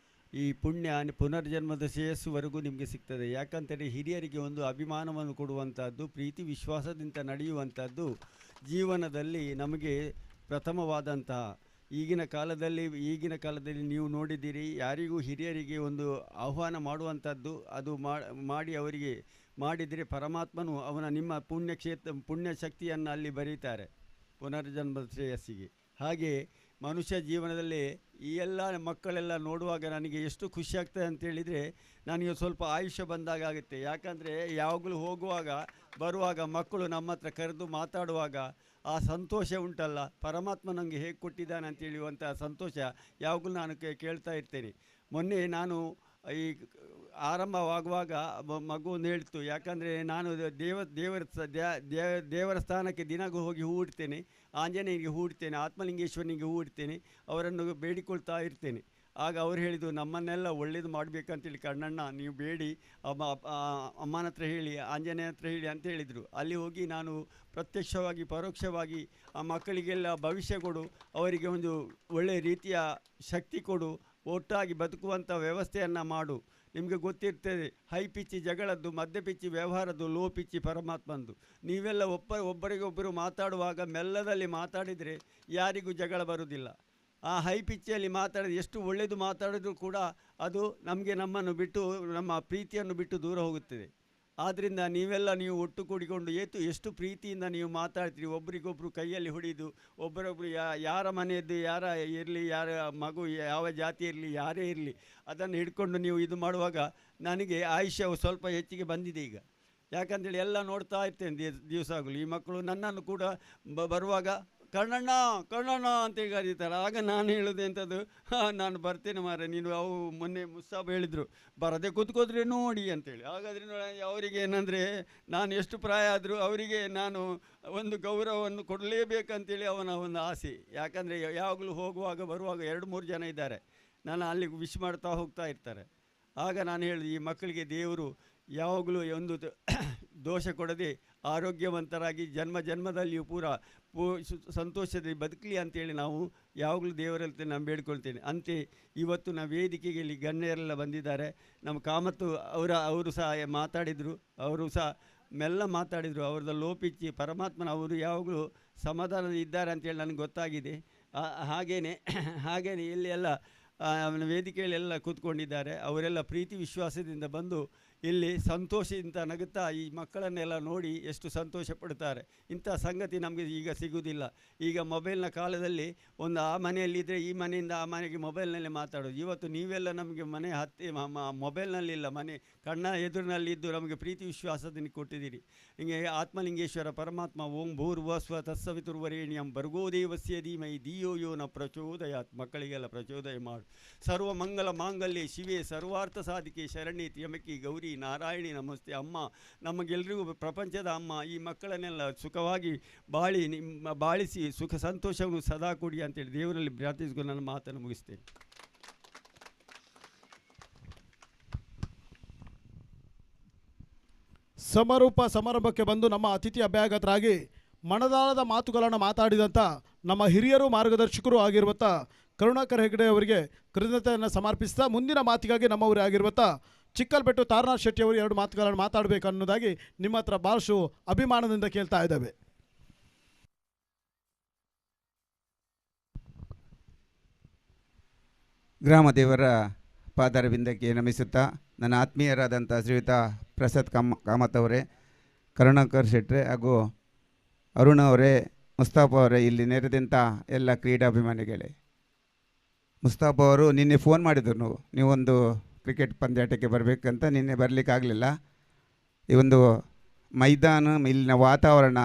ಈ ಪುಣ್ಯ ಪುನರ್ಜನ್ಮದ ಶ್ರೇಯಸ್ಸುವರೆಗೂ ನಿಮಗೆ ಸಿಗ್ತದೆ. ಯಾಕಂತೇಳಿ ಹಿರಿಯರಿಗೆ ಒಂದು ಅಭಿಮಾನವನ್ನು ಕೊಡುವಂಥದ್ದು, ಪ್ರೀತಿ ವಿಶ್ವಾಸದಿಂದ ನಡೆಯುವಂಥದ್ದು ಜೀವನದಲ್ಲಿ ನಮಗೆ ಪ್ರಥಮವಾದಂತಹ. ಈಗಿನ ಕಾಲದಲ್ಲಿ ನೀವು ನೋಡಿದ್ದೀರಿ, ಯಾರಿಗೂ ಹಿರಿಯರಿಗೆ ಒಂದು ಆಹ್ವಾನ ಮಾಡುವಂಥದ್ದು, ಅದು ಮಾಡಿ ಅವರಿಗೆ ಮಾಡಿದರೆ ಪರಮಾತ್ಮನು ನಿಮ್ಮ ಪುಣ್ಯ ಶಕ್ತಿಯನ್ನು ಅಲ್ಲಿ ಬರೀತಾರೆ. ಪುನರ್ಜನ್ಮದ ಶ್ರೇಯಸ್ಸಿಗೆ. ಹಾಗೆ ಮನುಷ್ಯ ಜೀವನದಲ್ಲಿ ಈ ಎಲ್ಲ ಮಕ್ಕಳೆಲ್ಲ ನೋಡುವಾಗ ನನಗೆ ಎಷ್ಟು ಖುಷಿ ಆಗ್ತದೆ ಅಂತೇಳಿದರೆ, ನನಗೆ ಸ್ವಲ್ಪ ಆಯುಷ್ಯ ಬಂದಾಗ ಆಗುತ್ತೆ. ಯಾಕಂದರೆ ಯಾವಾಗಲೂ ಹೋಗುವಾಗ ಬರುವಾಗ ಮಕ್ಕಳು ನಮ್ಮ ಹತ್ರ ಕರೆದು ಮಾತಾಡುವಾಗ ಆ ಸಂತೋಷ ಉಂಟಲ್ಲ, ಪರಮಾತ್ಮ ನನಗೆ ಹೇಗೆ ಕೊಟ್ಟಿದ್ದಾನೆ ಅಂತೇಳುವಂಥ ಸಂತೋಷ ಯಾವಾಗಲೂ ನಾನು ಕೇಳ್ತಾ ಇರ್ತೇನೆ. ಮೊನ್ನೆ ನಾನು ಈ ಆರಂಭವಾಗುವಾಗ ಮಗು ಒಂದು ಹೇಳ್ತು, ಯಾಕಂದರೆ ನಾನು ದೇವರ ಸ್ಥಾನಕ್ಕೆ ದಿನಗೂ ಹೋಗಿ ಹೂ ಇಡ್ತೇನೆ, ಆಂಜನೇಯನಿಗೆ ಹೂ ಇಡ್ತೇನೆ, ಆತ್ಮಲಿಂಗೇಶ್ವರನಿಗೆ ಹೂ ಇಡ್ತೇನೆ, ಅವರನ್ನು ಬೇಡಿಕೊಳ್ತಾ ಇರ್ತೇನೆ. ಆಗ ಅವ್ರು ಹೇಳಿದ್ದು, ನಮ್ಮನ್ನೆಲ್ಲ ಒಳ್ಳೇದು ಮಾಡಬೇಕಂತೇಳಿ ಕಣ್ಣಣ್ಣ ನೀವು ಬೇಡಿ, ಅಮ್ಮನ ಹತ್ರ ಹೇಳಿ, ಆಂಜನೇಯ ಹತ್ರ ಹೇಳಿ ಅಂತ ಹೇಳಿದರು. ಅಲ್ಲಿ ಹೋಗಿ ನಾನು ಪ್ರತ್ಯಕ್ಷವಾಗಿ ಪರೋಕ್ಷವಾಗಿ ಆ ಮಕ್ಕಳಿಗೆಲ್ಲ ಭವಿಷ್ಯ ಕೊಡು, ಅವರಿಗೆ ಒಂದು ಒಳ್ಳೆಯ ರೀತಿಯ ಶಕ್ತಿ ಕೊಡು, ಒಟ್ಟಾಗಿ ಬದುಕುವಂಥ ವ್ಯವಸ್ಥೆಯನ್ನು ಮಾಡು. ನಿಮಗೆ ಗೊತ್ತಿರ್ತದೆ, ಹೈ ಪಿಚ್ಚಿ ಜಗಳದ್ದು, ಮಧ್ಯ ಪಿಚ್ಚಿ ವ್ಯವಹಾರದ್ದು, ಲೋ ಪಿಚ್ಚಿ ಪರಮಾತ್ಮಂದು. ನೀವೆಲ್ಲ ಒಬ್ಬರಿಗೊಬ್ಬರು ಮಾತಾಡುವಾಗ ಮೆಲ್ಲದಲ್ಲಿ ಮಾತಾಡಿದರೆ ಯಾರಿಗೂ ಜಗಳ ಬರುವುದಿಲ್ಲ. ಆ ಹೈ ಪಿಚ್ಚಿಯಲ್ಲಿ ಮಾತಾಡಿದ್ರೆ ಎಷ್ಟು ಒಳ್ಳೆಯದು ಮಾತಾಡಿದ್ರು ಕೂಡ ಅದು ನಮ್ಮನ್ನು ಬಿಟ್ಟು, ನಮ್ಮ ಪ್ರೀತಿಯನ್ನು ಬಿಟ್ಟು ದೂರ ಹೋಗುತ್ತದೆ. ಆದ್ದರಿಂದ ನೀವು ಒಟ್ಟು ಕೂಡಿಕೊಂಡು ಎಷ್ಟು ಪ್ರೀತಿಯಿಂದ ನೀವು ಮಾತಾಡ್ತೀರಿ, ಒಬ್ರಿಗೊಬ್ಬರು ಕೈಯಲ್ಲಿ ಹೊಡೆದು, ಒಬ್ಬರೊಬ್ಬರು ಯಾರ ಮನೆಯದ್ದು ಯಾರ ಇರಲಿ, ಯಾರ ಮಗು ಯಾವ ಜಾತಿ ಇರಲಿ, ಯಾರೇ ಇರಲಿ, ಅದನ್ನು ಹಿಡ್ಕೊಂಡು ನೀವು ಇದು ಮಾಡುವಾಗ ನನಗೆ ಆಯುಷ್ಯವು ಸ್ವಲ್ಪ ಹೆಚ್ಚಿಗೆ ಬಂದಿದೆ ಈಗ. ಯಾಕಂತೇಳಿ ಎಲ್ಲ ನೋಡ್ತಾ ಇರ್ತೇನೆ ದಿವಸ ಆಗಲು. ಈ ಮಕ್ಕಳು ನನ್ನನ್ನು ಕೂಡ ಬರುವಾಗ ಕಣ್ಣಣ್ಣ ಕಣ್ಣಣ್ಣ ಅಂತೇಳಿ ಕರೀತಾರೆ. ಆಗ ನಾನು ಹೇಳೋದು ಎಂಥದ್ದು, ನಾನು ಬರ್ತೇನೆ ಮಾರೆ, ನೀನು ಅವು ಮೊನ್ನೆ ಮುಸ್ತಾಬ್ ಹೇಳಿದರು ಬರದೆ ಕೂತ್ಕೋದ್ರೆ ನೋಡಿ ಅಂತೇಳಿ. ಹಾಗಾದರೆ ಅವರಿಗೆ ಏನಂದರೆ, ನಾನು ಎಷ್ಟು ಪ್ರಾಯ ಆದರೂ ಅವರಿಗೆ ನಾನು ಒಂದು ಗೌರವವನ್ನು ಕೊಡಲೇಬೇಕಂತೇಳಿ ಅವನ ಒಂದು ಆಸೆ. ಯಾಕಂದರೆ ಯಾವಾಗಲೂ ಹೋಗುವಾಗ ಬರುವಾಗ 2-3 ಜನ ಇದ್ದಾರೆ, ನಾನು ಅಲ್ಲಿ ವಿಶ್ ಮಾಡ್ತಾ ಹೋಗ್ತಾ ಇರ್ತಾರೆ. ಆಗ ನಾನು ಹೇಳಿದೆ, ಈ ಮಕ್ಕಳಿಗೆ ದೇವರು ಯಾವಾಗಲೂ ಒಂದು ದೋಷ ಕೊಡದೆ ಆರೋಗ್ಯವಂತರಾಗಿ ಜನ್ಮದಲ್ಲಿಯೂ ಸಂತೋಷದಲ್ಲಿ ಬದುಕಲಿ ಅಂತೇಳಿ ನಾವು ಯಾವಾಗಲೂ ದೇವರಲ್ಲಿ ನಾನು ಬೇಡ್ಕೊಳ್ತೇನೆ. ಅಂತೆ ಇವತ್ತು ನಾವು ವೇದಿಕೆಗೆ ಇಲ್ಲಿ ಗಣ್ಯರೆಲ್ಲ ಬಂದಿದ್ದಾರೆ. ನಮ್ಮ ಕಾಮತ್ತು ಅವರು ಸಹ ಮಾತಾಡಿದರು, ಅವರು ಸಹ ಮೆಲ್ಲ ಮಾತಾಡಿದರು. ಅವ್ರದ್ದು ಲೋಪಿಚ್ಚಿ ಪರಮಾತ್ಮನ ಅವರು ಯಾವಾಗಲೂ ಸಮಾಧಾನದ ಇದ್ದಾರೆ ಅಂತೇಳಿ ನನಗೆ ಗೊತ್ತಾಗಿದೆ. ಹಾಗೇನೆ ಇಲ್ಲಿ ಎಲ್ಲ ವೇದಿಕೆಯಲ್ಲೆಲ್ಲ ಕೂತ್ಕೊಂಡಿದ್ದಾರೆ. ಅವರೆಲ್ಲ ಪ್ರೀತಿ ವಿಶ್ವಾಸದಿಂದ ಬಂದು ಇಲ್ಲಿ ಸಂತೋಷದಿಂದ ನಗುತ್ತಾ ಈ ಮಕ್ಕಳನ್ನೆಲ್ಲ ನೋಡಿ ಎಷ್ಟು ಸಂತೋಷ ಪಡ್ತಾರೆ. ಇಂಥ ಸಂಗತಿ ನಮಗೆ ಈಗ ಸಿಗುವುದಿಲ್ಲ. ಈಗ ಮೊಬೈಲ್ನ ಕಾಲದಲ್ಲಿ ಒಂದು ಆ ಮನೆಯಲ್ಲಿದ್ದರೆ ಈ ಮನೆಯಿಂದ ಆ ಮನೆಗೆ ಮೊಬೈಲ್ನಲ್ಲೇ ಮಾತಾಡೋದು. ಇವತ್ತು ನೀವೆಲ್ಲ ನಮಗೆ ಮನೆ ಮೊಬೈಲ್ನಲ್ಲಿಲ್ಲ, ಮನೆ ಕಣ್ಣ ಎದುರಿನಲ್ಲಿದ್ದು ನಮಗೆ ಪ್ರೀತಿ ವಿಶ್ವಾಸದಿಂದ ಕೊಟ್ಟಿದ್ದೀರಿ. ಹಿಂಗೆ ಆತ್ಮಲಿಂಗೇಶ್ವರ ಪರಮಾತ್ಮ ಓಂ ಭೂರ್ಭುವಸ್ವ ತತ್ಸವಿತುರ್ವರೇಣ್ಯಂ ಭರ್ಗೋ ದೇವಸ್ಯ ಧೀಮಹಿ ಧಿಯೋ ಯೋ ನ ಪ್ರಚೋದಯಾತ್. ಮಕ್ಕಳಿಗೆಲ್ಲ ಪ್ರಚೋದಯ ಮಾಡು. ಸರ್ವ ಮಂಗಲ ಮಾಂಗಲ್ಯ ಶಿವೆ ಸರ್ವಾರ್ಥ ಸಾಧಿಕೆ ಶರಣಿ ತ್ರ್ಯಂಬಕಿ ಗೌರಿ ನಾರಾಯಣಿ ನಮಸ್ತೆ. ಅಮ್ಮ, ನಮಗೆಲ್ಲರಿಗೂ ಪ್ರಪಂಚದ ಅಮ್ಮ, ಈ ಮಕ್ಕಳನ್ನೆಲ್ಲ ಸುಖವಾಗಿ ಬಾಳಿಸಿ ಸುಖ ಸಂತೋಷವನ್ನು ಸದಾ ಕೊಡಿ ಅಂತೇಳಿ ದೇವರಲ್ಲಿ ಪ್ರಾರ್ಥಿಸಿಕೊಂಡು ನನ್ನ ಮಾತನ್ನು ಮುಗಿಸ್ತೇನೆ. ಸಮಾರಂಭಕ್ಕೆ ಬಂದು ನಮ್ಮ ಅತಿಥಿ ಅಭ್ಯಾಗತರಾಗಿ ಮನದಾಳದ ಮಾತುಗಳನ್ನು ಮಾತಾಡಿದಂಥ ನಮ್ಮ ಹಿರಿಯರು ಮಾರ್ಗದರ್ಶಕರು ಆಗಿರುವಂಥ ಕರುಣಾಕರ್ ಹೆಗಡೆ ಅವರಿಗೆ ಕೃತಜ್ಞತೆಯನ್ನು ಸಮರ್ಪಿಸ್ತಾ, ಮುಂದಿನ ಮಾತಿಗಾಗಿ ನಮ್ಮವರೇ ಆಗಿರುವಂಥ ಚಿಕ್ಕಲ್ಬೆಟ್ಟು ತಾರನಾಥ್ ಶೆಟ್ಟಿ ಅವರು 2 ಮಾತುಗಳನ್ನು ಮಾತಾಡಬೇಕು ಅನ್ನೋದಾಗಿ ನಿಮ್ಮ ಹತ್ರ ಭಾಳಷ್ಟು ಅಭಿಮಾನದಿಂದ ಕೇಳ್ತಾ ಇದ್ದೇವೆ. ಗ್ರಾಮ ದೇವರ ಪಾದಾರವಿಂದಕ್ಕೆ ನಮಿಸುತ್ತಾ, ನನ್ನ ಆತ್ಮೀಯರಾದಂಥ ಶ್ರೀಯುತ ಪ್ರಸಾದ್ ಕಾಮತ್ ಅವರೇ, ಕರುಣಾಕರ್ ಶೆಟ್ರೆ ಹಾಗೂ ಅರುಣ್ ಅವರೇ, ಮುಸ್ತಾಫ್ ಅವರೇ, ಇಲ್ಲಿ ನೆರೆದಂಥ ಎಲ್ಲ ಕ್ರೀಡಾಭಿಮಾನಿಗಳೇ. ಮುಸ್ತಾಫ್ ಅವರು ನಿನ್ನೆ ಫೋನ್ ಮಾಡಿದರು, ನೀವೊಂದು ಕ್ರಿಕೆಟ್ ಪಂದ್ಯಾಟಕ್ಕೆ ಬರಬೇಕಂತ. ನಿನ್ನೆ ಬರಲಿಕ್ಕಾಗಲಿಲ್ಲ. ಈ ಒಂದು ಮೈದಾನ, ಇಲ್ಲಿನ ವಾತಾವರಣ,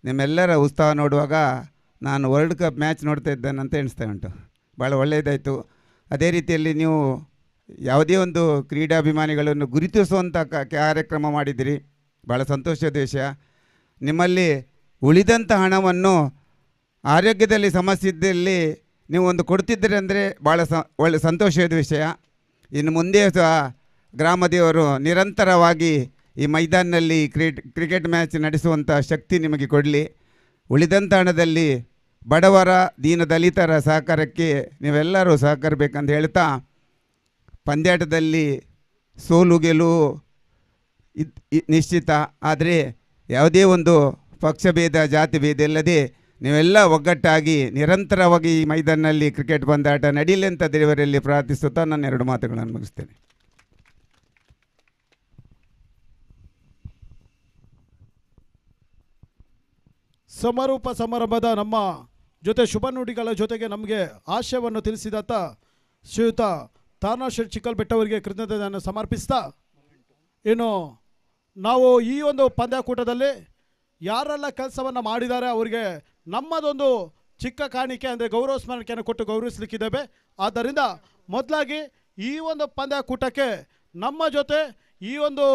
ನಿಮ್ಮೆಲ್ಲರ ಉತ್ಸಾಹ ನೋಡುವಾಗ ನಾನು ವರ್ಲ್ಡ್ ಕಪ್ ಮ್ಯಾಚ್ ನೋಡ್ತಾ ಇದ್ದೇನಂತ ಎಣಿಸ್ತಾ ಉಂಟು. ಭಾಳ ಒಳ್ಳೆಯದಾಯಿತು. ಅದೇ ರೀತಿಯಲ್ಲಿ ನೀವು ಯಾವುದೇ ಒಂದು ಕ್ರೀಡಾಭಿಮಾನಿಗಳನ್ನು ಗುರುತಿಸುವಂಥ ಕಾರ್ಯಕ್ರಮ ಮಾಡಿದ್ದೀರಿ, ಭಾಳ ಸಂತೋಷದ ವಿಷಯ. ನಿಮ್ಮಲ್ಲಿ ಉಳಿದಂಥ ಹಣವನ್ನು ಆರೋಗ್ಯದಲ್ಲಿ ಸಮಸ್ಯೆ ಇದ್ದಲ್ಲಿ ನೀವು ಒಂದು ಕೊಡ್ತಿದ್ದೀರಿ ಅಂದರೆ ಭಾಳ ಒಳ್ಳೆ ಸಂತೋಷದ ವಿಷಯ. ಇನ್ನು ಮುಂದೆ ಸಹ ಗ್ರಾಮದೇವರು ನಿರಂತರವಾಗಿ ಈ ಮೈದಾನದಲ್ಲಿ ಕ್ರಿಕೆಟ್ ಮ್ಯಾಚ್ ನಡೆಸುವಂಥ ಶಕ್ತಿ ನಿಮಗೆ ಕೊಡಲಿ. ಉಳಿದಂಥ ಹಣದಲ್ಲಿ ಬಡವರ ದೀನದಲಿತರ ಸಹಕಾರಕ್ಕೆ ನೀವೆಲ್ಲರೂ ಸಹಕರಿಸಬೇಕಂತ ಹೇಳ್ತಾ, ಪಂದ್ಯಾಟದಲ್ಲಿ ಸೋಲು ಗೆಲುವು ನಿಶ್ಚಿತ. ಆದರೆ ಯಾವುದೇ ಒಂದು ಪಕ್ಷಭೇದ ಜಾತಿ ಭೇದ ಇಲ್ಲದೆ ನೀವೆಲ್ಲ ಒಗ್ಗಟ್ಟಾಗಿ ನಿರಂತರವಾಗಿ ಈ ಮೈದಾನದಲ್ಲಿ ಕ್ರಿಕೆಟ್ ಪಂದ್ಯಾಟ ನಡೀಲಿ ಅಂತ ದೇವರಲ್ಲಿ ಪ್ರಾರ್ಥಿಸುತ್ತಾ ನಾನು 2 ಮಾತುಗಳನ್ನು ಮುಗಿಸ್ತೇನೆ. ಸಮಾರೋಪ ಸಮಾರಂಭದ ನಮ್ಮ ಜೊತೆ ಶುಭ ನುಡಿಗಳ ಜೊತೆಗೆ ನಮಗೆ ಆಶಯವನ್ನು ತಿಳಿಸಿದಂಥ ಶ್ರೀಯುತ ತಾರನಾಶ್ ಚಿಕ್ಕಲ್ಬೆಟ್ಟ ಅವರಿಗೆ ಕೃತಜ್ಞತೆಯನ್ನು ಸಮರ್ಪಿಸ್ತಾ, ಇನ್ನು ನಾವು ಈ ಒಂದು ಪಂದ್ಯಾಕೂಟದಲ್ಲಿ ಯಾರೆಲ್ಲ ಕೆಲಸವನ್ನು ಮಾಡಿದ್ದಾರೆ ಅವರಿಗೆ ನಮ್ಮದೊಂದು ಚಿಕ್ಕ ಕಾಣಿಕೆ ಅಂದರೆ ಗೌರವ ಸ್ಮರಣೆಯನ್ನು ಕೊಟ್ಟು ಗೌರವಿಸಲಿಕ್ಕಿದ್ದೇವೆ. ಆದ್ದರಿಂದ ಮೊದಲಾಗಿ ಈ ಒಂದು ಪಂದ್ಯಾಕೂಟಕ್ಕೆ ನಮ್ಮ ಜೊತೆ ಈ ಒಂದು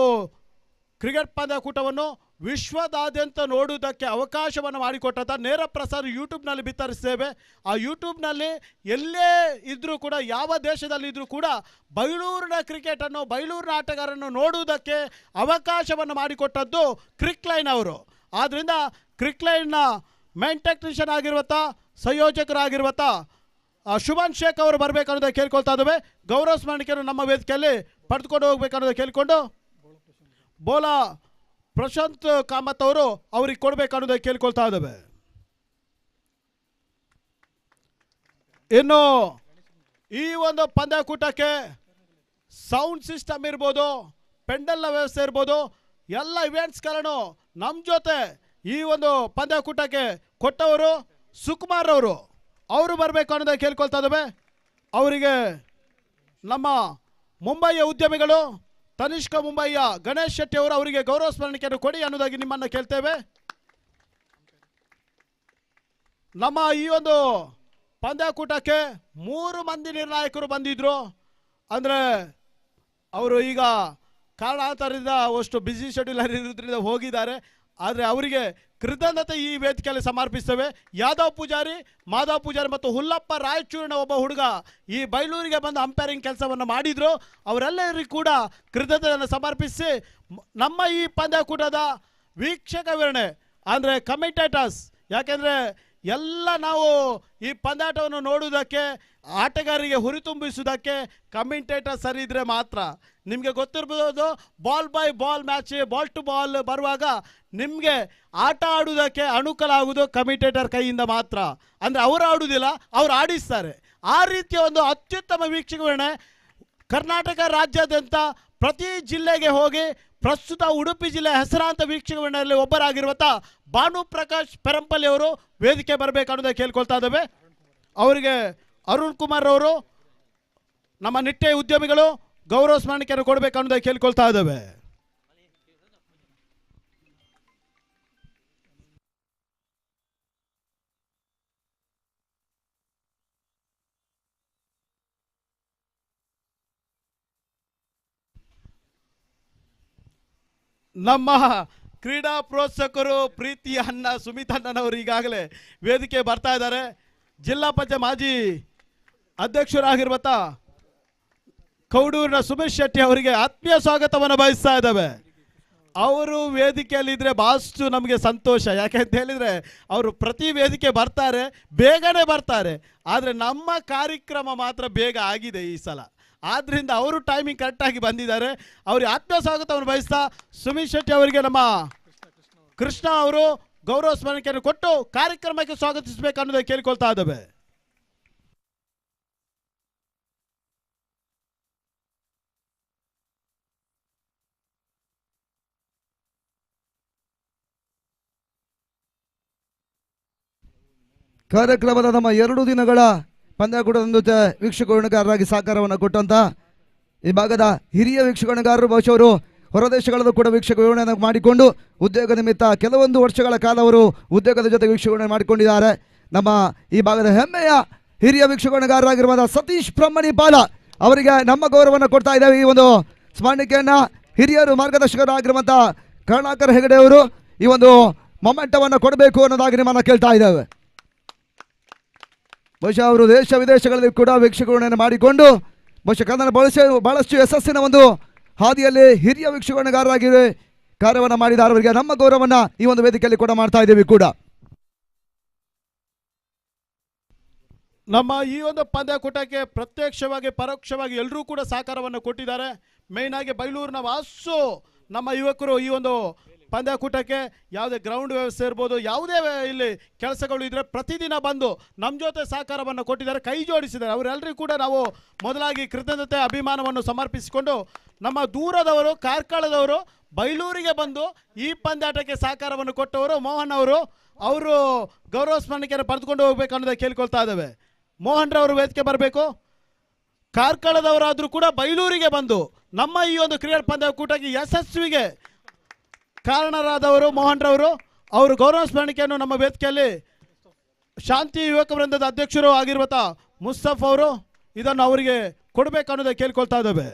ಕ್ರಿಕೆಟ್ ಪಂದ್ಯಾಕೂಟವನ್ನು ವಿಶ್ವದಾದ್ಯಂತ ನೋಡುವುದಕ್ಕೆ ಅವಕಾಶವನ್ನು ಮಾಡಿಕೊಟ್ಟಂಥ ನೇರ ಪ್ರಸಾರ ಯೂಟ್ಯೂಬ್ನಲ್ಲಿ ಬಿತ್ತರಿಸ್ತೇವೆ. ಆ ಯೂಟ್ಯೂಬ್ನಲ್ಲಿ ಎಲ್ಲೇ ಇದ್ದರೂ ಕೂಡ, ಯಾವ ದೇಶದಲ್ಲಿ ಇದ್ದರೂ ಕೂಡ ಬೈಲೂರಿನ ಕ್ರಿಕೆಟನ್ನು, ಬೈಲೂರಿನ ಆಟಗಾರನ್ನು ನೋಡುವುದಕ್ಕೆ ಅವಕಾಶವನ್ನು ಮಾಡಿಕೊಟ್ಟದ್ದು ಕ್ರಿಕ್ಲೈನ್ ಅವರು. ಆದ್ದರಿಂದ ಕ್ರಿಕ್ಲೈನ್ನ ಮೇನ್ ಟೆಕ್ನಿಷಿಯನ್ ಆಗಿರುವಂಥ, ಸಂಯೋಜಕರಾಗಿರುವಂಥ ಶುಭಾನ್ ಶೇಖ್ ಅವರು ಬರಬೇಕನ್ನೋದು ಕೇಳ್ಕೊಳ್ತಾ ಇದ್ದೇವೆ. ಗೌರವ ಸ್ಮರಣಿಕೆಯನ್ನು ನಮ್ಮ ವೇದಿಕೆಯಲ್ಲಿ ಪಡೆದುಕೊಂಡು ಹೋಗ್ಬೇಕನ್ನೋದು ಕೇಳಿಕೊಂಡು ಬೋಲಾ ಪ್ರಶಾಂತ್ ಕಾಮತ್ ಅವರು ಅವ್ರಿಗೆ ಕೊಡಬೇಕನ್ನೋದು ಕೇಳ್ಕೊಳ್ತಾ ಇದ್ದೇವೆ. ಇನ್ನು ಈ ಒಂದು ಪಂದ್ಯಾಕೂಟಕ್ಕೆ ಸೌಂಡ್ ಸಿಸ್ಟಮ್ ಇರ್ಬೋದು, ಪೆಂಡಲ್ನ ವ್ಯವಸ್ಥೆ ಇರ್ಬೋದು, ಎಲ್ಲ ಇವೆಂಟ್ಸ್ಗಳನ್ನು ನಮ್ಮ ಜೊತೆ ಈ ಒಂದು ಪಂದ್ಯಾಕೂಟಕ್ಕೆ ಕೊಟ್ಟವರು ಸುಕುಮಾರ್ ಅವರು ಬರಬೇಕು ಅನ್ನೋದನ್ನು ಕೇಳ್ಕೊಳ್ತಾ ಇದ್ದೇವೆ. ಅವರಿಗೆ ನಮ್ಮ ಮುಂಬಯಿಯ ಉದ್ಯಮಿಗಳು ತನಿಷ್ಕ ಮುಂಬಯಿಯ ಗಣೇಶ್ ಶೆಟ್ಟಿ ಅವರು ಅವರಿಗೆ ಗೌರವ ಸ್ಮರಣಿಕೆಯನ್ನು ಕೊಡಿ ಅನ್ನೋದಾಗಿ ನಿಮ್ಮನ್ನು ಕೇಳ್ತೇವೆ. ನಮ್ಮ ಈ ಒಂದು ಪಂದ್ಯಾಕೂಟಕ್ಕೆ 3 ಮಂದಿ ನಿರ್ಣಾಯಕರು ಬಂದಿದ್ರು. ಅಂದರೆ ಅವರು ಈಗ ಕಾರಣಾಂತರದಿಂದ ಅಷ್ಟು ಬ್ಯುಸಿ ಶೆಡ್ಯೂಲ್ ಇರೋದ್ರಿಂದ ಹೋಗಿದ್ದಾರೆ. ಆದರೆ ಅವರಿಗೆ ಕೃತಜ್ಞತೆ ಈ ವೇದಿಕೆಯಲ್ಲಿ ಸಮರ್ಪಿಸ್ತೇವೆ. ಯಾದವ್ ಪೂಜಾರಿ, ಮಾಧವ್ ಪೂಜಾರಿ ಮತ್ತು ಹುಲ್ಲಪ್ಪ ರಾಯಚೂರಿನ ಒಬ್ಬ ಹುಡುಗ ಈ ಬೈಲೂರಿಗೆ ಬಂದು ಅಂಪೈರಿಂಗ್ ಕೆಲಸವನ್ನು ಮಾಡಿದರು. ಅವರೆಲ್ಲರಿಗೂ ಕೂಡ ಕೃತಜ್ಞತೆಯನ್ನು ಸಮರ್ಪಿಸಿ ನಮ್ಮ ಈ ಪಂದ್ಯಾಕೂಟದ ವೀಕ್ಷಕ ವಿವರಣೆ ಅಂದರೆ ಕಮೆಂಟೇಟರ್ಸ್, ಯಾಕೆಂದರೆ ಎಲ್ಲ ನಾವು ಈ ಪಂದ್ಯಾಟವನ್ನು ನೋಡುವುದಕ್ಕೆ, ಆಟಗಾರರಿಗೆ ಹುರಿತುಂಬಿಸುವುದಕ್ಕೆ ಕಮೆಂಟೇಟರ್ ಸರಿ ಇದ್ದರೆ ಮಾತ್ರ. ನಿಮಗೆ ಗೊತ್ತಿರ್ಬೋದು, ball by ball match, ball to ball ಬರುವಾಗ ನಿಮಗೆ ಆಟ ಆಡುವುದಕ್ಕೆ ಅನುಕೂಲ ಆಗುವುದು ಕಮೆಂಟೇಟರ್ ಕೈಯಿಂದ ಮಾತ್ರ. ಅಂದರೆ ಅವರು ಆಡುವುದಿಲ್ಲ, ಅವರು ಆಡಿಸ್ತಾರೆ. ಆ ರೀತಿಯ ಒಂದು ಅತ್ಯುತ್ತಮ ವೀಕ್ಷಕ ವಿವರಣೆ ಕರ್ನಾಟಕ ರಾಜ್ಯಾದ್ಯಂತ ಪ್ರತಿ ಜಿಲ್ಲೆಗೆ ಹೋಗಿ ಪ್ರಸ್ತುತ ಉಡುಪಿ ಜಿಲ್ಲೆ ಹೆಸರಾಂತ ವೀಕ್ಷಕ ವಿವರಣೆಯಲ್ಲಿ ಒಬ್ಬರಾಗಿರುವಂಥ ಭಾನು ಪ್ರಕಾಶ್ ಪೆರಂಪಲ್ಲಿ ಅವರು ವೇದಿಕೆ ಬರಬೇಕು ಅನ್ನೋದನ್ನು ಕೇಳ್ಕೊಳ್ತಾ ಇದ್ದೇವೆ. ಅವರಿಗೆ ಅರುಣ್ ಕುಮಾರ್ ಅವರು, ನಮ್ಮ ನಿಟ್ಟೆ ಉದ್ಯಮಿಗಳು ಗೌರವ ಸ್ಮರಣಿಕೆಯನ್ನು ಕೊಡಬೇಕು ಅನ್ನೋದನ್ನು ಕೇಳ್ಕೊಳ್ತಾ ಇದ್ದೇವೆ. ನಮ್ಮ ಕ್ರೀಡಾ ಪ್ರೋತ್ಸಾಹಕರು ಪ್ರೀತಿಯ ಅಣ್ಣ ಸುಮಿತ್ ಅಣ್ಣನವರು ಈಗಾಗಲೇ ವೇದಿಕೆ ಬರ್ತಾ ಇದ್ದಾರೆ. ಜಿಲ್ಲಾ ಪಂಚಾಯತ್ ಮಾಜಿ ಅಧ್ಯಕ್ಷರಾಗಿರುವಂಥ ಕೌಡೂರಿನ ಸುಮೇಶ್ ಶೆಟ್ಟಿ ಅವರಿಗೆ ಆತ್ಮೀಯ ಸ್ವಾಗತವನ್ನು ಬಯಸ್ತಾ ಇದ್ದಾವೆ. ಅವರು ವೇದಿಕೆಯಲ್ಲಿದ್ದರೆ ಭಾಳಷ್ಟು ನಮಗೆ ಸಂತೋಷ. ಯಾಕೆಂತ ಹೇಳಿದರೆ ಅವರು ಪ್ರತಿ ವೇದಿಕೆ ಬರ್ತಾರೆ, ಬೇಗನೆ ಬರ್ತಾರೆ. ಆದರೆ ನಮ್ಮ ಕಾರ್ಯಕ್ರಮ ಮಾತ್ರ ಬೇಗ ಆಗಿದೆ ಈ ಸಲ. ಆದ್ದರಿಂದ ಅವರು ಟೈಮಿಂಗ್ ಕರೆಕ್ಟಾಗಿ ಬಂದಿದ್ದಾರೆ. ಅವರಿಗೆ ಆತ್ಮೀಯ ಸ್ವಾಗತವನ್ನು ಬಯಸ್ತಾ ಸುಮೇಶ್ ಶೆಟ್ಟಿ ಅವರಿಗೆ ನಮ್ಮ ಕೃಷ್ಣ ಅವರು ಗೌರವ ಸ್ಮರಣಿಕೆಯನ್ನು ಕೊಟ್ಟು ಕಾರ್ಯಕ್ರಮಕ್ಕೆ ಸ್ವಾಗತಿಸಬೇಕು ಅನ್ನೋದನ್ನು ಕೇಳಿಕೊಳ್ತಾ ಇದ್ದೇವೆ. ಕಾರ್ಯಕ್ರಮದ ನಮ್ಮ 2 ದಿನಗಳ ಪಂದ್ಯಾಕೂಟದ ಜೊತೆ ವೀಕ್ಷಕಗಾರರಾಗಿ ಸಹಕಾರವನ್ನು ಕೊಟ್ಟಂತ ಈ ಭಾಗದ ಹಿರಿಯ ವೀಕ್ಷಕಗಾರರು ಬಹುಶಃ ಅವರು ಹೊರದೇಶಗಳಲ್ಲೂ ಕೂಡ ವೀಕ್ಷಕ ವಿವರಣೆಯನ್ನು ಮಾಡಿಕೊಂಡು ಉದ್ಯೋಗ ನಿಮಿತ್ತ ಕೆಲವೊಂದು ವರ್ಷಗಳ ಕಾಲ ಅವರು ಉದ್ಯೋಗದ ಜೊತೆ ವೀಕ್ಷಕಣೆ ಮಾಡಿಕೊಂಡಿದ್ದಾರೆ. ನಮ್ಮ ಈ ಭಾಗದ ಹೆಮ್ಮೆಯ ಹಿರಿಯ ವೀಕ್ಷಕಗಾರರಾಗಿರುವಂಥ ಸತೀಶ್ ಬ್ರಹ್ಮಣಿಪಾಲ ಅವರಿಗೆ ನಮ್ಮ ಗೌರವವನ್ನು ಕೊಡ್ತಾ ಇದ್ದೇವೆ. ಈ ಒಂದು ಸ್ಮರಣಿಕೆಯನ್ನು ಹಿರಿಯರು ಮಾರ್ಗದರ್ಶಕರಾಗಿರುವಂಥ ಕರುಣಾಕರ್ ಹೆಗಡೆ ಅವರು ಈ ಒಂದು ಮೊಮೆಂಟವನ್ನು ಕೊಡಬೇಕು ಅನ್ನೋದಾಗಿ ನಿಮ್ಮನ್ನು ಕೇಳ್ತಾ ಇದ್ದೇವೆ. ಬಹುಶಃ ಅವರು ದೇಶ ವಿದೇಶಗಳಲ್ಲಿ ಕೂಡ ವೀಕ್ಷಕರಣೆಯನ್ನು ಮಾಡಿಕೊಂಡು ಬಹುಶಃ ಕನ್ನಡ ಬಹಳಷ್ಟು ಯಶಸ್ಸಿನ ಒಂದು ಹಾದಿಯಲ್ಲಿ ಹಿರಿಯ ವೀಕ್ಷಕಗಾರರಾಗಿ ಕಾರ್ಯವನ್ನು ಮಾಡಿದ್ದಾರೆ. ಅವರಿಗೆ ನಮ್ಮ ಗೌರವವನ್ನು ಈ ಒಂದು ವೇದಿಕೆಯಲ್ಲಿ ಕೂಡ ಮಾಡ್ತಾ ಇದ್ದೇವೆ. ಕೂಡ ನಮ್ಮ ಈ ಒಂದು ಪಂದ್ಯಾಕೂಟಕ್ಕೆ ಪ್ರತ್ಯಕ್ಷವಾಗಿ ಪರೋಕ್ಷವಾಗಿ ಎಲ್ಲರೂ ಕೂಡ ಸಹಕಾರವನ್ನು ಕೊಟ್ಟಿದ್ದಾರೆ. ಮೇಯ್ನಾಗಿ ಬೈಲೂರಿನ ವಾಸು ನಮ್ಮ ಯುವಕರು ಈ ಒಂದು ಪಂದ್ಯಾಕೂಟಕ್ಕೆ ಯಾವುದೇ ಗ್ರೌಂಡ್ ವ್ಯವಸ್ಥೆ ಇರ್ಬೋದು, ಯಾವುದೇ ಇಲ್ಲಿ ಕೆಲಸಗಳು ಇದ್ದರೆ ಪ್ರತಿದಿನ ಬಂದು ನಮ್ಮ ಜೊತೆ ಸಹಕಾರವನ್ನು ಕೊಟ್ಟಿದ್ದಾರೆ, ಕೈ ಜೋಡಿಸಿದ್ದಾರೆ. ಅವರೆಲ್ಲರಿಗೂ ಕೂಡ ನಾವು ಮೊದಲಾಗಿ ಕೃತಜ್ಞತೆ ಅಭಿಮಾನವನ್ನು ಸಮರ್ಪಿಸಿಕೊಂಡು ನಮ್ಮ ದೂರದವರು, ಕಾರ್ಕಳದವರು ಬೈಲೂರಿಗೆ ಬಂದು ಈ ಪಂದ್ಯಾಟಕ್ಕೆ ಸಹಕಾರವನ್ನು ಕೊಟ್ಟವರು ಮೋಹನ್ ಅವರು ಗೌರವ ಸ್ಮರಣಿಕೆಯನ್ನು ಪಡೆದುಕೊಂಡು ಹೋಗ್ಬೇಕು ಅನ್ನೋದಕ್ಕೆ ಕೇಳ್ಕೊಳ್ತಾ ಇದ್ದೇವೆ. ಮೋಹನ್ ರವರು ವೇದಿಕೆ ಬರಬೇಕು. ಕಾರ್ಕಳದವರಾದರೂ ಕೂಡ ಬೈಲೂರಿಗೆ ಬಂದು ನಮ್ಮ ಈ ಒಂದು ಕ್ರಿಕೆಟ್ ಪಂದ್ಯಕೂಟಕ್ಕೆ ಯಶಸ್ವಿಗೆ ಕಾರಣರಾದವರು ಮೋಹನ್ ರವರು. ಅವರು ಗೌರವ ಸ್ಮರಣಿಕೆಯನ್ನು ನಮ್ಮ ವೇದಿಕೆಯಲ್ಲಿ ಶಾಂತಿ ಯುವಕ ವೃಂದದ ಅಧ್ಯಕ್ಷರು ಆಗಿರುವಂಥ ಮುಸ್ತಫ್ ಅವರು ಇದನ್ನು ಅವರಿಗೆ ಕೊಡಬೇಕು ಅನ್ನೋದಕ್ಕೆ ಕೇಳ್ಕೊಳ್ತಾ ಇದ್ದೇವೆ.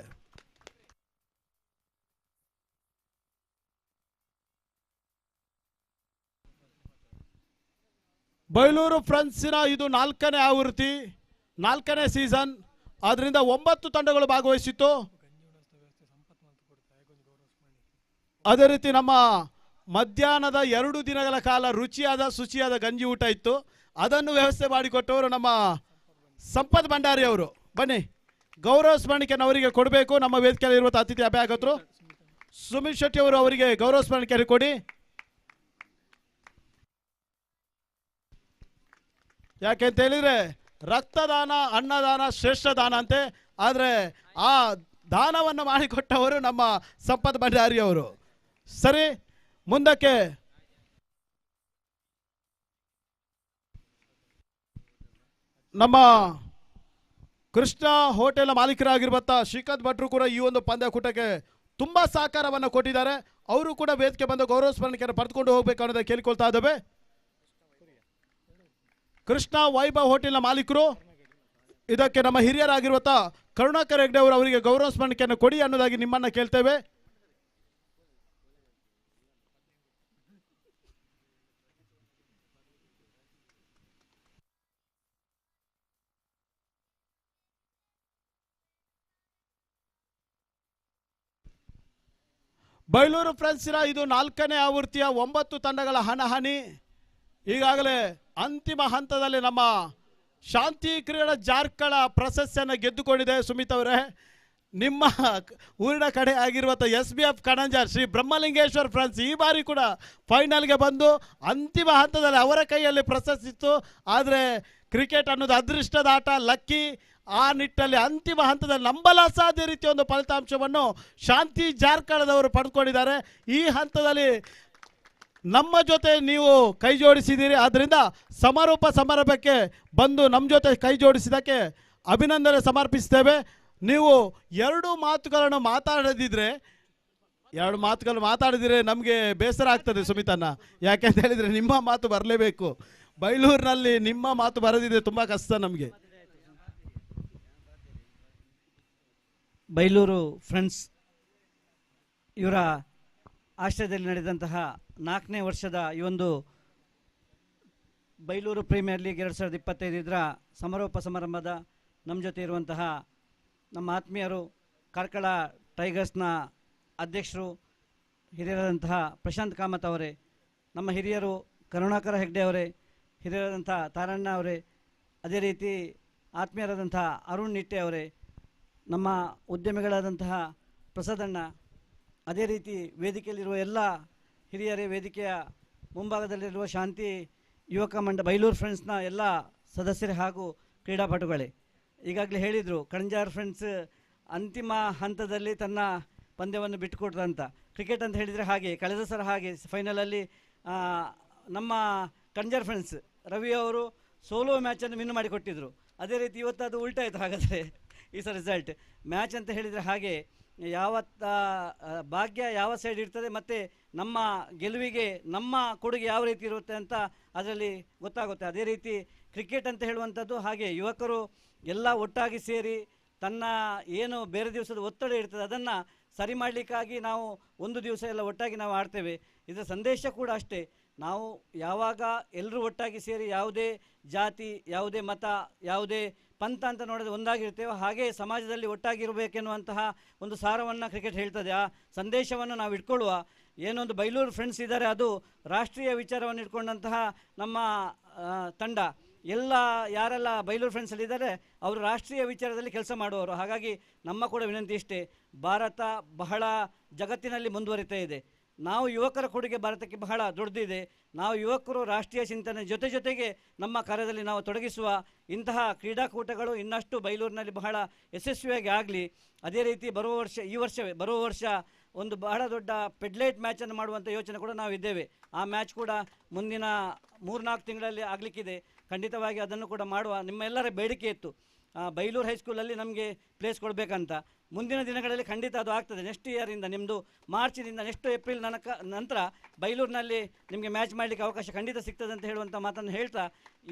ಬೈಲೂರು ಫ್ರೆಂಡ್ಸಿನ ಇದು 4ನೇ ಆವೃತ್ತಿ, 4ನೇ ಸೀಸನ್. ಆದ್ದರಿಂದ 9 ತಂಡಗಳು ಭಾಗವಹಿಸಿತ್ತು. ಅದೇ ರೀತಿ ನಮ್ಮ ಮಧ್ಯಾಹ್ನದ 2 ದಿನಗಳ ಕಾಲ ರುಚಿಯಾದ ಶುಚಿಯಾದ ಗಂಜಿ ಊಟ ಇತ್ತು. ಅದನ್ನು ವ್ಯವಸ್ಥೆ ಮಾಡಿಕೊಟ್ಟವರು ನಮ್ಮ ಸಂಪತ್ ಭಂಡಾರಿ ಅವರು. ಬನ್ನಿ, ಗೌರವ ಸ್ಮರಣಿಕೆಯನ್ನು ಅವರಿಗೆ ಕೊಡಬೇಕು. ನಮ್ಮ ವೇದಿಕೆಯಲ್ಲಿ ಇರುವಂಥ ಅತಿಥಿ ಅಭ್ಯಾಗತರು ಸುಮಿತ್ ಶೆಟ್ಟಿ ಅವರು ಅವರಿಗೆ ಗೌರವ ಸ್ಮರಣಿಕೆಯನ್ನು ಕೊಡಿ. ಯಾಕೆಂತ ಹೇಳಿದ್ರೆ ರಕ್ತದಾನ ಅನ್ನದಾನ ಶ್ರೇಷ್ಠ ದಾನ ಅಂತೆ. ಆದರೆ ಆ ದಾನವನ್ನು ಮಾಡಿಕೊಟ್ಟವರು ನಮ್ಮ ಸಂಪತ್ ಭಂಡಾರಿ ಅವರು. ಸರಿ, ಮುಂದಕ್ಕೆ ನಮ್ಮ ಕೃಷ್ಣ ಹೋಟೆಲ್ ಮಾಲೀಕರಾಗಿರುವಂಥ ಶ್ರೀಕಾಂತ್ ಭಟ್ರು ಕೂಡ ಈ ಒಂದು ಪಂದ್ಯಕೂಟಕ್ಕೆ ತುಂಬ ಸಹಕಾರವನ್ನು ಕೊಟ್ಟಿದ್ದಾರೆ. ಅವರು ಕೂಡ ವೇದಿಕೆ ಬಂದು ಗೌರವ ಸ್ಮರಣಿಕೆಯನ್ನು ಪಡೆದುಕೊಂಡು ಹೋಗಬೇಕು ಅನ್ನೋದಕ್ಕೆ ಕೇಳಿಕೊಳ್ತಾ ಇದ್ದೇವೆ. ಕೃಷ್ಣ ವೈಭವ್ ಹೋಟೆಲ್ನ ಮಾಲೀಕರು, ಇದಕ್ಕೆ ನಮ್ಮ ಹಿರಿಯರಾಗಿರುವಂಥ ಕರುಣಾಕರ್ ಹೆಗ್ಡೆ ಅವರು ಅವರಿಗೆ ಗೌರವ ಸ್ಮರಣಿಕೆಯನ್ನು ಕೊಡಿ ಅನ್ನೋದಾಗಿ ನಿಮ್ಮನ್ನು ಕೇಳ್ತೇವೆ. ಬೈಲೂರು ಫ್ರೆಂಡ್ಸಿನ ಇದು 4ನೇ ಆವೃತ್ತಿಯ 9 ತಂಡಗಳ ಹಣಾಹಣಿ. ಈಗಾಗಲೇ ಅಂತಿಮ ಹಂತದಲ್ಲಿ ನಮ್ಮ ಶಾಂತಿ ಕ್ರೀಡಾ ಜಾರ್ಕಳ ಪ್ರಶಸ್ತಿಯನ್ನು ಗೆದ್ದುಕೊಂಡಿದೆ. ಸುಮಿತ್ ಅವರೇ, ನಿಮ್ಮ ಊರಿನ ಕಡೆ ಆಗಿರುವಂಥ SBF ಕಣಂಜಾರ್ ಶ್ರೀ ಬ್ರಹ್ಮಲಿಂಗೇಶ್ವರ್ ಫ್ರೆಂಡ್ಸ್ ಈ ಬಾರಿ ಕೂಡ ಫೈನಲ್ಗೆ ಬಂದು ಅಂತಿಮ ಹಂತದಲ್ಲಿ ಅವರ ಕೈಯಲ್ಲಿ ಪ್ರಶಸ್ತಿ ಇತ್ತು. ಆದರೆ ಕ್ರಿಕೆಟ್ ಅನ್ನೋದು ಅದೃಷ್ಟದ ಆಟ, ಲಕ್ಕಿ. ಆ ನಿಟ್ಟಲ್ಲಿ ಅಂತಿಮ ಹಂತದಲ್ಲಿ ನಂಬಲಾಸಾಧ್ಯ ರೀತಿಯ ಒಂದು ಫಲಿತಾಂಶವನ್ನು ಶಾಂತಿ ಜಾರ್ಕಳದವರು ಪಡೆದುಕೊಂಡಿದ್ದಾರೆ. ಈ ಹಂತದಲ್ಲಿ ನಮ್ಮ ಜೊತೆ ನೀವು ಕೈ ಜೋಡಿಸಿದ್ದೀರಿ. ಆದ್ದರಿಂದ ಸಮಾರೋಪ ಸಮಾರಂಭಕ್ಕೆ ಬಂದು ನಮ್ಮ ಜೊತೆ ಕೈ ಜೋಡಿಸಿದ್ದಕ್ಕೆ ಅಭಿನಂದನೆ ಸಮರ್ಪಿಸ್ತೇವೆ. ನೀವು 2 ಮಾತುಗಳನ್ನು ಮಾತಾಡಿದರೆ ನಮಗೆ ಬೇಸರ ಆಗ್ತದೆ ಸುಮಿತಣ್ಣ. ಯಾಕೆಂತ ಹೇಳಿದರೆ ನಿಮ್ಮ ಮಾತು ಬರಲೇಬೇಕು. ಬೈಲೂರಿನಲ್ಲಿ ನಿಮ್ಮ ಮಾತು ಬರದಿದೆ ತುಂಬ ಕಷ್ಟ ನಮಗೆ. ಬೈಲೂರು ಫ್ರೆಂಡ್ಸ್ ಇವರ ಆಶ್ರಯದಲ್ಲಿ ನಡೆದಂತಹ 4ನೇ ವರ್ಷದ ಈ ಒಂದು ಬೈಲೂರು ಪ್ರೀಮಿಯರ್ ಲೀಗ್ 2025 ಇದರ ಸಮಾರೋಪ ಸಮಾರಂಭದ ನಮ್ಮ ಜೊತೆ ಇರುವಂತಹ ನಮ್ಮ ಆತ್ಮೀಯರು ಕಾರ್ಕಳ ಟೈಗರ್ಸ್ನ ಅಧ್ಯಕ್ಷರು ಹಿರಿಯರಾದಂತಹ ಪ್ರಶಾಂತ್ ಕಾಮತ್ ಅವರೇ, ನಮ್ಮ ಹಿರಿಯರು ಕರುಣಾಕರ ಹೆಗ್ಡೆ ಅವರೇ, ಹಿರಿಯರಾದಂಥ ತಾರಣ್ಣ ಅವರೇ, ಅದೇ ರೀತಿ ಆತ್ಮೀಯರಾದಂಥ ಅರುಣ್ ನಿಟ್ಟೆ ಅವರೇ, ನಮ್ಮ ಉದ್ಯಮಿಗಳಾದಂತಹ ಪ್ರಸಾದಣ್ಣ, ಅದೇ ರೀತಿ ವೇದಿಕೆಯಲ್ಲಿರುವ ಎಲ್ಲ ಹಿರಿಯರೇ, ವೇದಿಕೆಯ ಮುಂಭಾಗದಲ್ಲಿರುವ ಶಾಂತಿ ಯುವಕ ಬೈಲೂರು ಫ್ರೆಂಡ್ಸ್ನ ಎಲ್ಲ ಸದಸ್ಯರೇ ಹಾಗೂ ಕ್ರೀಡಾಪಟುಗಳೇ. ಈಗಾಗಲೇ ಹೇಳಿದರು, ಕಣಂಜಾರ್ ಫ್ರೆಂಡ್ಸ್ ಅಂತಿಮ ಹಂತದಲ್ಲಿ ತನ್ನ ಪಂದ್ಯವನ್ನು ಬಿಟ್ಟುಕೊಟ್ರಂತ. ಕ್ರಿಕೆಟ್ ಅಂತ ಹೇಳಿದರೆ ಹಾಗೆ, ಕಳೆದ ಸಲ ಹಾಗೆ ಫೈನಲಲ್ಲಿ ನಮ್ಮ ಕಣಂಜಾರ್ ಫ್ರೆಂಡ್ಸ್ ರವಿ ಅವರು ಸೋಲೋ ಮ್ಯಾಚನ್ನು ವಿನ್ ಮಾಡಿಕೊಟ್ಟಿದ್ರು. ಅದೇ ರೀತಿ ಇವತ್ತು ಅದು ಉಲ್ಟಾಯಿತು. ಹಾಗಾದರೆ ಈ ಸಲ ರಿಸಲ್ಟ್ ಮ್ಯಾಚ್ ಅಂತ ಹೇಳಿದರೆ ಹಾಗೆ ಯಾವ ಭಾಗ್ಯ ಯಾವ ಸೈಡ್ ಇರ್ತದೆ ಮತ್ತು ನಮ್ಮ ಗೆಲುವಿಗೆ ನಮ್ಮ ಕೊಡುಗೆ ಯಾವ ರೀತಿ ಇರುತ್ತೆ ಅಂತ ಅದರಲ್ಲಿ ಗೊತ್ತಾಗುತ್ತೆ. ಅದೇ ರೀತಿ ಕ್ರಿಕೆಟ್ ಅಂತ ಹೇಳುವಂಥದ್ದು ಹಾಗೆ, ಯುವಕರು ಎಲ್ಲ ಒಟ್ಟಾಗಿ ಸೇರಿ ತನ್ನ ಏನು ಬೇರೆ ದಿವಸದ ಒತ್ತಡ ಇರ್ತದೆ ಅದನ್ನು ಸರಿ ಮಾಡಲಿಕ್ಕಾಗಿ ನಾವು ಒಂದು ದಿವಸ ಎಲ್ಲ ಒಟ್ಟಾಗಿ ನಾವು ಆಡ್ತೇವೆ. ಇದರ ಸಂದೇಶ ಕೂಡ ಅಷ್ಟೇ. ನಾವು ಯಾವಾಗ ಎಲ್ಲರೂ ಒಟ್ಟಾಗಿ ಸೇರಿ ಯಾವುದೇ ಜಾತಿ, ಯಾವುದೇ ಮತ, ಯಾವುದೇ ಪಂಥ ಅಂತ ನೋಡೋದು ಒಂದಾಗಿರ್ತೇವೆ, ಹಾಗೆ ಸಮಾಜದಲ್ಲಿ ಒಟ್ಟಾಗಿರಬೇಕೆನ್ನುವಂತಹ ಒಂದು ಸಾರವನ್ನು ಕ್ರಿಕೆಟ್ ಹೇಳ್ತದೆ. ಆ ಸಂದೇಶವನ್ನು ನಾವು ಇಟ್ಕೊಳ್ಳುವ. ಏನೊಂದು ಬೈಲೂರು ಫ್ರೆಂಡ್ಸ್ ಇದ್ದಾರೆ, ಅದು ರಾಷ್ಟ್ರೀಯ ವಿಚಾರವನ್ನು ಇಟ್ಕೊಂಡಂತಹ ನಮ್ಮ ತಂಡ. ಎಲ್ಲ ಯಾರೆಲ್ಲ ಬೈಲೂರು ಫ್ರೆಂಡ್ಸಲ್ಲಿದ್ದಾರೆ ಅವರು ರಾಷ್ಟ್ರೀಯ ವಿಚಾರದಲ್ಲಿ ಕೆಲಸ ಮಾಡುವವರು. ಹಾಗಾಗಿ ನಮ್ಮ ಕೂಡ ವಿನಂತಿ ಇಷ್ಟೇ, ಭಾರತ ಬಹಳ ಜಗತ್ತಿನಲ್ಲಿ ಮುಂದುವರಿತಾ ಇದೆ. ನಾವು ಯುವಕರ ಕೊಡುಗೆ ಭಾರತಕ್ಕೆ ಬಹಳ ದೊಡ್ಡದಿದೆ. ನಾವು ಯುವಕರು ರಾಷ್ಟ್ರೀಯ ಚಿಂತನೆ ಜೊತೆಗೆ ನಮ್ಮ ಕಾರ್ಯದಲ್ಲಿ ನಾವು ತೊಡಗಿಸುವ ಇಂತಹ ಕ್ರೀಡಾಕೂಟಗಳು ಇನ್ನಷ್ಟು ಬೈಲೂರಿನಲ್ಲಿ ಬಹಳ ಯಶಸ್ವಿಯಾಗಿ ಆಗಲಿ. ಅದೇ ರೀತಿ ಬರುವ ವರ್ಷ ಒಂದು ಬಹಳ ದೊಡ್ಡ ಪೆಡ್ಲೈಟ್ ಮ್ಯಾಚನ್ನು ಮಾಡುವಂಥ ಯೋಚನೆ ಕೂಡ ನಾವು ಇದ್ದೇವೆ. ಆ ಮ್ಯಾಚ್ ಕೂಡ ಮುಂದಿನ 3-4 ತಿಂಗಳಲ್ಲಿ ಆಗಲಿಕ್ಕಿದೆ. ಖಂಡಿತವಾಗಿ ಅದನ್ನು ಕೂಡ ಮಾಡುವ ನಿಮ್ಮೆಲ್ಲರ ಬೇಡಿಕೆ ಇತ್ತು. ಬೈಲೂರು ಹೈಸ್ಕೂಲಲ್ಲಿ ನಮಗೆ ಪ್ಲೇಸ್ ಕೊಡಬೇಕಂತ. ಮುಂದಿನ ದಿನಗಳಲ್ಲಿ ಖಂಡಿತ ಅದು ಆಗ್ತದೆ. ನೆಕ್ಸ್ಟ್ ಇಯರಿಂದ ನಿಮ್ಮದು ಮಾರ್ಚಿನಿಂದ ನೆಕ್ಸ್ಟ್ ಏಪ್ರಿಲ್ ನಂತರ ಬೈಲೂರಿನಲ್ಲಿ ನಿಮಗೆ ಮ್ಯಾಚ್ ಮಾಡಲಿಕ್ಕೆ ಅವಕಾಶ ಖಂಡಿತ ಸಿಗ್ತದೆ ಅಂತ ಹೇಳುವಂಥ ಮಾತನ್ನು ಹೇಳ್ತಾ,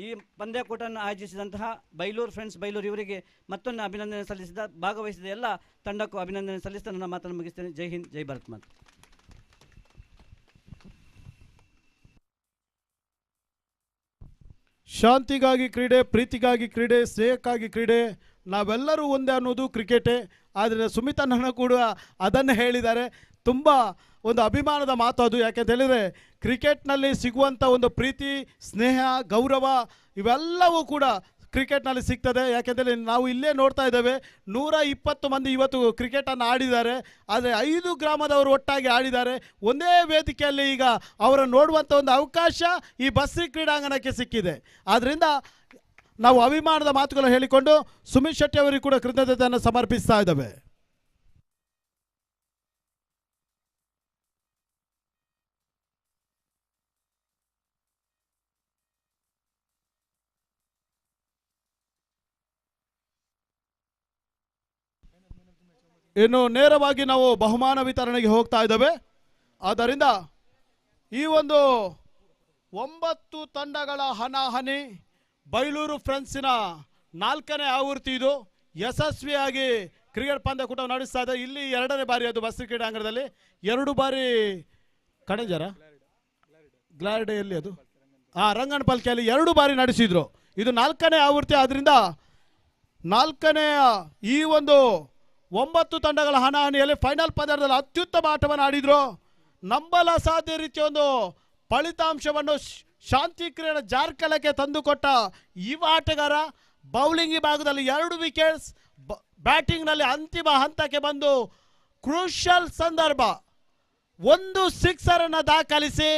ಈ ಪಂದ್ಯಾಕೂಟವನ್ನು ಆಯೋಜಿಸಿದಂತಹ ಬೈಲೂರು ಇವರಿಗೆ ಮತ್ತೊಂದು ಅಭಿನಂದನೆ ಭಾಗವಹಿಸಿದ ಎಲ್ಲ ತಂಡಕ್ಕೂ ಅಭಿನಂದನೆ ಸಲ್ಲಿಸ್ತಾ ನನ್ನ ಮಾತನ್ನು ಮುಗಿಸ್ತೇನೆ. ಜೈ ಹಿಂದ್, ಜೈ ಭಾರತ್ ಮಾತೆ. ಶಾಂತಿಗಾಗಿ ಕ್ರೀಡೆ, ಪ್ರೀತಿಗಾಗಿ ಕ್ರೀಡೆ, ಸ್ನೇಹಕ್ಕಾಗಿ ಕ್ರೀಡೆ, ನಾವೆಲ್ಲರೂ ಒಂದೇ ಅನ್ನೋದು ಕ್ರಿಕೆಟೇ. ಆದರೆ ಸುಮಿತಣ್ಣ ಕೂಡ ಅದನ್ನು ಹೇಳಿದ್ದಾರೆ. ತುಂಬ ಒಂದು ಅಭಿಮಾನದ ಮಾತು ಅದು. ಯಾಕೆಂತ ಹೇಳಿದರೆ ಕ್ರಿಕೆಟ್ನಲ್ಲಿ ಸಿಗುವಂಥ ಒಂದು ಪ್ರೀತಿ, ಸ್ನೇಹ, ಗೌರವ ಇವೆಲ್ಲವೂ ಕೂಡ ಕ್ರಿಕೆಟ್ನಲ್ಲಿ ಸಿಗ್ತದೆ. ಯಾಕೆಂದರೆ ನಾವು ಇಲ್ಲೇ ನೋಡ್ತಾ ಇದ್ದೇವೆ, 120 ಮಂದಿ ಇವತ್ತು ಕ್ರಿಕೆಟನ್ನು ಆಡಿದ್ದಾರೆ. ಆದರೆ 5 ಗ್ರಾಮದವರು ಒಟ್ಟಾಗಿ ಆಡಿದ್ದಾರೆ. ಒಂದೇ ವೇದಿಕೆಯಲ್ಲಿ ಈಗ ಅವರನ್ನು ನೋಡುವಂಥ ಒಂದು ಅವಕಾಶ ಈ ಬಸ್ರಿ ಕ್ರೀಡಾಂಗಣಕ್ಕೆ ಸಿಕ್ಕಿದೆ. ಆದ್ದರಿಂದ ನಾವು ಅಭಿಮಾನದ ಮಾತುಗಳು ಹೇಳಿಕೊಂಡು ಸುಮಿತ್ ಶೆಟ್ಟಿ ಅವರಿಗೆ ಕೂಡ ಕೃತಜ್ಞತೆಯನ್ನು ಸಮರ್ಪಿಸ್ತಾ ಇದ್ದೇವೆ. ಇನ್ನು ನೇರವಾಗಿ ನಾವು ಬಹುಮಾನ ವಿತರಣೆಗೆ ಹೋಗ್ತಾ ಇದ್ದೇವೆ. ಆದ್ದರಿಂದ ಈ ಒಂದು 9 ತಂಡಗಳ ಹಣಾಹಣಿ ಬೈಲೂರು ಫ್ರೆಂಡ್ಸಿನ 4ನೇ ಆವೃತ್ತಿ ಇದು ಯಶಸ್ವಿಯಾಗಿ ಕ್ರಿಕೆಟ್ ಪಂದ್ಯಕೂಟ ನಡೆಸ್ತಾ ಇದೆ. ಇಲ್ಲಿ 2ನೇ ಬಾರಿ ಅದು ಬಸ್ರಿ ಕ್ರೀಡಾಂಗಣದಲ್ಲಿ 2 ಬಾರಿ ಕಣಜರ ಗ್ಲಾರಿಡೆಯಲ್ಲಿ ಅದು ರಂಗನ ಪಲ್ಕಿಯಲ್ಲಿ 2 ಬಾರಿ ನಡೆಸಿದ್ರು. ಇದು 4ನೇ ಆವೃತ್ತಿ. ಆದ್ದರಿಂದ 4ನೇ ಈ ಒಂದು 9 ತಂಡಗಳ ಹಣಾಹಣಿಯಲ್ಲಿ ಫೈನಲ್ ಪಂದ್ಯದಲ್ಲಿ ಅತ್ಯುತ್ತಮ ಆಟವನ್ನು ಆಡಿದ್ರು. ನಂಬಲ ಅಸಾಧ್ಯ ರೀತಿಯ ಒಂದು ಫಲಿತಾಂಶವನ್ನು ಶಾಂತಿ ಕ್ರೀಡಾ ಜಾರ್ಕಲಕ್ಕೆ ತಂದುಕೊಟ್ಟ ಯುವ ಆಟಗಾರ. ಬೌಲಿಂಗ್ ವಿಭಾಗದಲ್ಲಿ 2 ವಿಕೆಟ್ಸ್, ಬ್ಯಾಟಿಂಗ್ನಲ್ಲಿ ಅಂತಿಮ ಹಂತಕ್ಕೆ ಬಂದು ಕ್ರೂಷಲ್ ಸಂದರ್ಭ 1 ಸಿಕ್ಸರನ್ನು ದಾಖಲಿಸಿ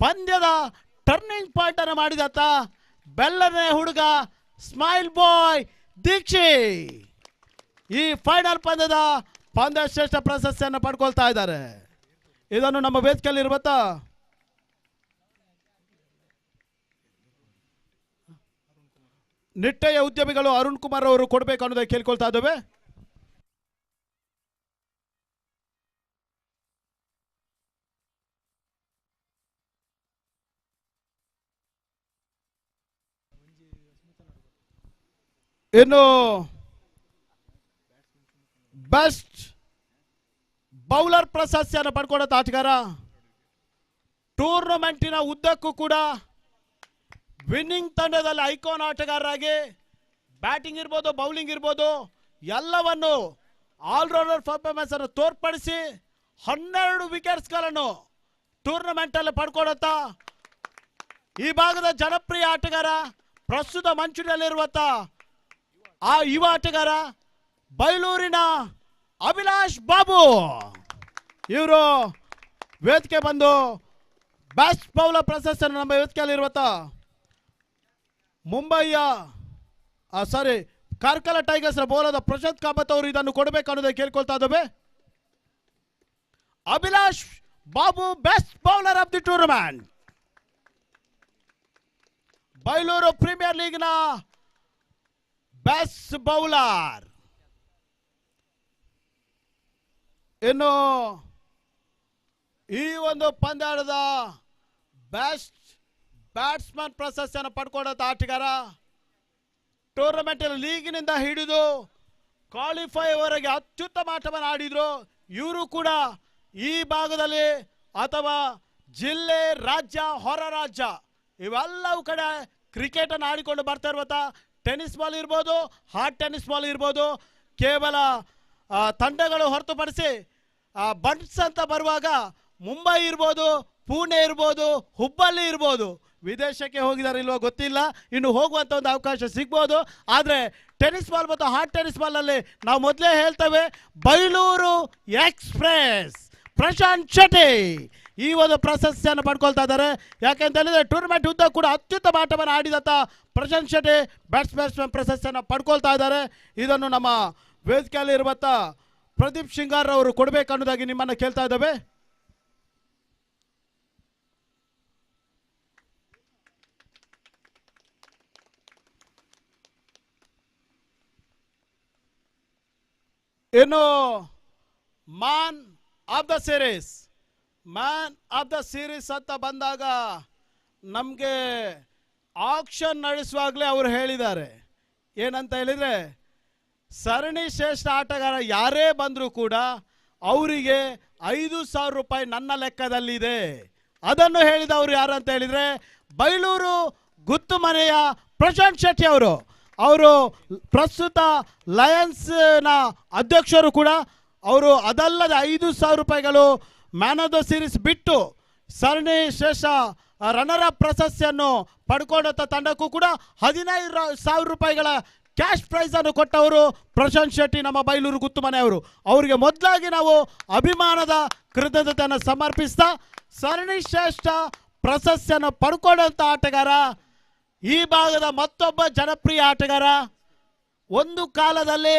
ಪಂದ್ಯದ ಟರ್ನಿಂಗ್ ಪಾಯಿಂಟ್ ಅನ್ನು ಮಾಡಿದತ್ತ ಬೆಲ್ಲನೇ ಹುಡುಗ ಸ್ಮೈಲ್ ಬಾಯ್ ದೀಕ್ಷಿತ್ ಈ ಫೈನಲ್ ಪಂದ್ಯದ ಪಂದ್ಯಶ್ರೇಷ್ಠ ಪ್ರಶಸ್ತಿಯನ್ನು ಪಡ್ಕೊಳ್ತಾ ಇದ್ದಾರೆ. ಇದನ್ನು ನಮ್ಮ ವೇದಿಕೆಯಲ್ಲಿ ಇರುವಂತ ನಿಟ್ಟೆಯ ಉದ್ಯಮಿಗಳು ಅರುಣ್ ಕುಮಾರ್ ಅವರು ಕೊಡಬೇಕು ಅನ್ನೋದಕ್ಕೆ ಕೇಳ್ಕೊಳ್ತಾ ಇದ್ದೇವೆ. ಇನ್ನು ಬೆಸ್ಟ್ ಬೌಲರ್ ಪ್ರಶಸ್ತಿಯನ್ನು ಪಡ್ಕೊಂಡ ಆಟಗಾರ, ಟೂರ್ನಮೆಂಟಿನ ಉದ್ದಕ್ಕೂ ಕೂಡ ವಿನ್ನಿಂಗ್ ತಂಡದಲ್ಲಿ ಐಕಾನ್ ಆಟಗಾರರಾಗಿ ಬ್ಯಾಟಿಂಗ್ ಇರ್ಬೋದು, ಬೌಲಿಂಗ್ ಇರ್ಬೋದು, ಎಲ್ಲವನ್ನು ಆಲ್ರೌಂಡರ್ ಪರ್ಫಾರ್ಮೆನ್ಸ್ ಅನ್ನು ತೋರ್ಪಡಿಸಿ 12 ವಿಕೆಟ್ಸ್ಗಳನ್ನು ಟೂರ್ನಮೆಂಟಲ್ಲಿ ಪಡ್ಕೊಡುತ್ತಾ ಈ ಭಾಗದ ಜನಪ್ರಿಯ ಆಟಗಾರ, ಪ್ರಸ್ತುತ ಮಂಚೂರಿಯಲ್ಲಿರುವಂಥ ಆ ಯುವ ಆಟಗಾರ ಬೈಲೂರಿನ ಅಭಿಲಾಷ್ ಬಾಬು ಇವರು ವೇದಿಕೆ ಬಂದು ಬೆಸ್ಟ್ ಬೌಲರ್ ಪ್ರಶಸ್ತಿಯನ್ನು ನಮ್ಮ ವೇದಿಕೆಯಲ್ಲಿರುವಂಥ ಮುಂಬೈಯ ಕಾರ್ಕಳ ಟೈಗರ್ಸ್ ಬೌಲರ್ ಪ್ರಶಾಂತ್ ಕಾಮತ್ ಅವರು ಇದನ್ನು ಕೊಡಬೇಕು ಅನ್ನೋದಕ್ಕೆ ಕೇಳ್ಕೊಳ್ತಾ ಇದ್ದೇವೆ. Abhilash Babu best bowler of the tournament, Bailur premier ಲೀಗ್ನ ಬೆಸ್ಟ್ ಬೌಲರ್. ಇನ್ನು ಈ ಒಂದು ಪಂದ್ಯಾಟದ ಬೆಸ್ಟ್ ಬ್ಯಾಟ್ಸ್ಮನ್ ಪ್ರಶಸ್ತಿಯನ್ನು ಪಡ್ಕೊಂಡಂತ ಆಟಗಾರ, ಟೂರ್ನಮೆಂಟ್ ಲೀಗಿನಿಂದ ಹಿಡಿದು ಕ್ವಾಲಿಫೈ ವರೆಗೆ ಅತ್ಯುತ್ತಮ ಆಟವನ್ನು ಆಡಿದ್ರು. ಇವರು ಕೂಡ ಈ ಭಾಗದಲ್ಲಿ ಅಥವಾ ಜಿಲ್ಲೆ, ರಾಜ್ಯ, ಹೊರ ರಾಜ್ಯ ಇವೆಲ್ಲವೂ ಕಡೆ ಕ್ರಿಕೆಟ್ ಅನ್ನು ಆಡಿಕೊಂಡು ಬರ್ತಾ ಇರುವಂತ ಟೆನ್ನಿಸ್ ಬಾಲ್ ಇರ್ಬೋದು, ಹಾರ್ಡ್ ಟೆನ್ನಿಸ್ ಬಾಲ್ ಇರ್ಬೋದು, ಕೇವಲ ತಂಡಗಳು ಹೊರತುಪಡಿಸಿ ಬಂಟ್ಸ್ ಅಂತ ಬರುವಾಗ ಮುಂಬೈ ಇರ್ಬೋದು, ಪುಣೆ ಇರ್ಬೋದು, ಹುಬ್ಬಳ್ಳಿ ಇರ್ಬೋದು, ವಿದೇಶಕ್ಕೆ ಹೋಗಿದ್ದಾರೆ ಇಲ್ವೋ ಗೊತ್ತಿಲ್ಲ, ಇನ್ನು ಹೋಗುವಂಥ ಒಂದು ಅವಕಾಶ ಸಿಗ್ಬೋದು. ಆದರೆ ಟೆನ್ನಿಸ್ ಬಾಲ್ ಮತ್ತು ಹಾರ್ಡ್ ಟೆನ್ನಿಸ್ ಬಾಲಲ್ಲಿ ನಾವು ಮೊದಲೇ ಹೇಳ್ತೇವೆ, ಬೈಲೂರು ಎಕ್ಸ್ಪ್ರೆಸ್ ಪ್ರಶಾಂತ್ ಶೆಟ್ಟಿ ಈ ಒಂದು ಪ್ರಶಸ್ತಿಯನ್ನು ಪಡ್ಕೊಳ್ತಾ ಇದ್ದಾರೆ. ಯಾಕೆಂತ ಹೇಳಿದ್ರೆ ಟೂರ್ನಮೆಂಟ್ ಉದ್ದ ಕೂಡ ಅತ್ಯುತ್ತಮ ಆಟವನ್ನು ಆಡಿದಂಥ ಪ್ರಶಾಂತ್ ಶೆಟ್ಟಿ ಬ್ಯಾಟ್ಸ್ಮನ್ ಪ್ರಶಸ್ತಿಯನ್ನು ಪಡ್ಕೊಳ್ತಾ ಇದ್ದಾರೆ. ಇದನ್ನು ನಮ್ಮ ವೇದಿಕೆಯಲ್ಲಿ ಇರುವಂಥ ಪ್ರದೀಪ್ ಶಿಂಗಾರ್ ಅವರು ಕೊಡಬೇಕನ್ನೋದಾಗಿ ನಿಮ್ಮನ್ನು ಕೇಳ್ತಾ ಇದ್ದೇವೆ. ಇನ್ನು ಮ್ಯಾನ್ ಆಫ್ ದ ಸೀರೀಸ್ ಅಂತ ಬಂದಾಗ ನಮಗೆ ಆಕ್ಷನ್ ನಡೆಸುವಾಗಲೇ ಅವರು ಹೇಳಿದ್ದಾರೆ. ಏನಂತ ಹೇಳಿದರೆ ಸರಣಿ ಶ್ರೇಷ್ಠ ಆಟಗಾರ ಯಾರೇ ಬಂದರೂ ಕೂಡ ಅವರಿಗೆ 5,000 ರೂಪಾಯಿ ನನ್ನ ಲೆಕ್ಕದಲ್ಲಿದೆ. ಅದನ್ನು ಹೇಳಿದವರು ಯಾರು ಅಂತ ಹೇಳಿದರೆ ಬೈಲೂರು ಗುತ್ತುಮನೆಯ ಪ್ರಶಾಂತ್ ಶೆಟ್ಟಿ ಅವರು. ಅವರು ಪ್ರಸ್ತುತ ಲಯನ್ಸ್ನ ಅಧ್ಯಕ್ಷರು ಕೂಡ. ಅವರು ಅದಲ್ಲದೆ 5,000 ರೂಪಾಯಿಗಳು ಮ್ಯಾನ್ ಆಫ್ ದ ಸೀರೀಸ್ ಬಿಟ್ಟು ಸರಣಿ ಶ್ರೇಷ್ಠ ರನ್ನರ್ ಅಪ್ ಪ್ರಶಸ್ತಿಯನ್ನು ಪಡ್ಕೊಂಡಂಥ ತಂಡಕ್ಕೂ ಕೂಡ 15,000 ರೂಪಾಯಿಗಳ ಕ್ಯಾಶ್ ಪ್ರೈಸನ್ನು ಕೊಟ್ಟವರು ಪ್ರಶಾಂತ್ ಶೆಟ್ಟಿ ನಮ್ಮ ಬೈಲೂರು ಗುತ್ತುಮನೆ ಅವರು. ಅವರಿಗೆ ಮೊದಲಾಗಿ ನಾವು ಅಭಿಮಾನದ ಕೃತಜ್ಞತೆಯನ್ನು ಸಮರ್ಪಿಸ್ತಾ ಸರಣಿ ಶ್ರೇಷ್ಠ ಪ್ರಶಸ್ತಿಯನ್ನು ಪಡ್ಕೊಂಡಂಥ ಆಟಗಾರ, ಈ ಭಾಗದ ಮತ್ತೊಬ್ಬ ಜನಪ್ರಿಯ ಆಟಗಾರ. ಒಂದು ಕಾಲದಲ್ಲಿ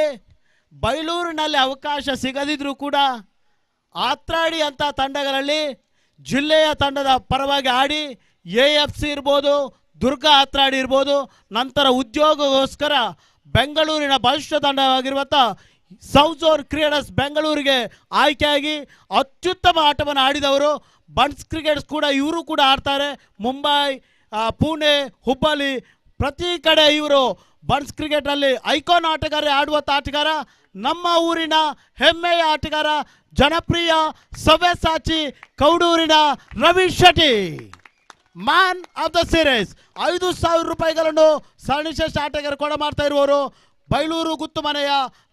ಬೈಲೂರಿನಲ್ಲಿ ಅವಕಾಶ ಸಿಗದಿದ್ರೂ ಕೂಡ ಆತ್ರಾಡಿ ಅಂತ ತಂಡಗಳಲ್ಲಿ ಜಿಲ್ಲೆಯ ತಂಡದ ಪರವಾಗಿ ಆಡಿ AFC ಇರ್ಬೋದು, ದುರ್ಗ ಆತ್ರಾಡಿ ಇರ್ಬೋದು, ನಂತರ ಉದ್ಯೋಗಕ್ಕೋಸ್ಕರ ಬೆಂಗಳೂರಿನ ಭವಿಷ್ಯ ತಂಡವಾಗಿರುವಂಥ ಸೌತ್ ಝೋನ್ ಕ್ರಿಕೆಟರ್ಸ್ ಬೆಂಗಳೂರಿಗೆ ಆಯ್ಕೆಯಾಗಿ ಅತ್ಯುತ್ತಮ ಆಟವನ್ನು ಆಡಿದವರು. ಬನ್ಸ್ ಕ್ರಿಕೆಟ್ಸ್ ಕೂಡ ಇವರು ಕೂಡ ಆಡ್ತಾರೆ. ಮುಂಬೈ, ಪುಣೆ, ಹುಬ್ಬಳ್ಳಿ ಪ್ರತಿ ಕಡೆ ಇವರು ಬನ್ಸ್ ಕ್ರಿಕೆಟಲ್ಲಿ ಐಕಾನ್ ಆಟಗಾರ ಆಡುವಂಥ ಆಟಗಾರ. ನಮ್ಮ ಊರಿನ ಹೆಮ್ಮೆಯ ಆಟಗಾರ, ಜನಪ್ರಿಯ ಸವ್ಯಸಾಚಿ ಕೌಡೂರಿನ Ravi Shetty man of the series. 5,000 ರೂಪಾಯಿಗಳನ್ನು ಸರಣಿ ಶ್ರೇಷ್ಠ ಆಟಗಾರ ಕೊಡ ಮಾಡ್ತಾ ಇರುವವರು ಬೈಲೂರು ಗುತ್ತುಮನೆಯ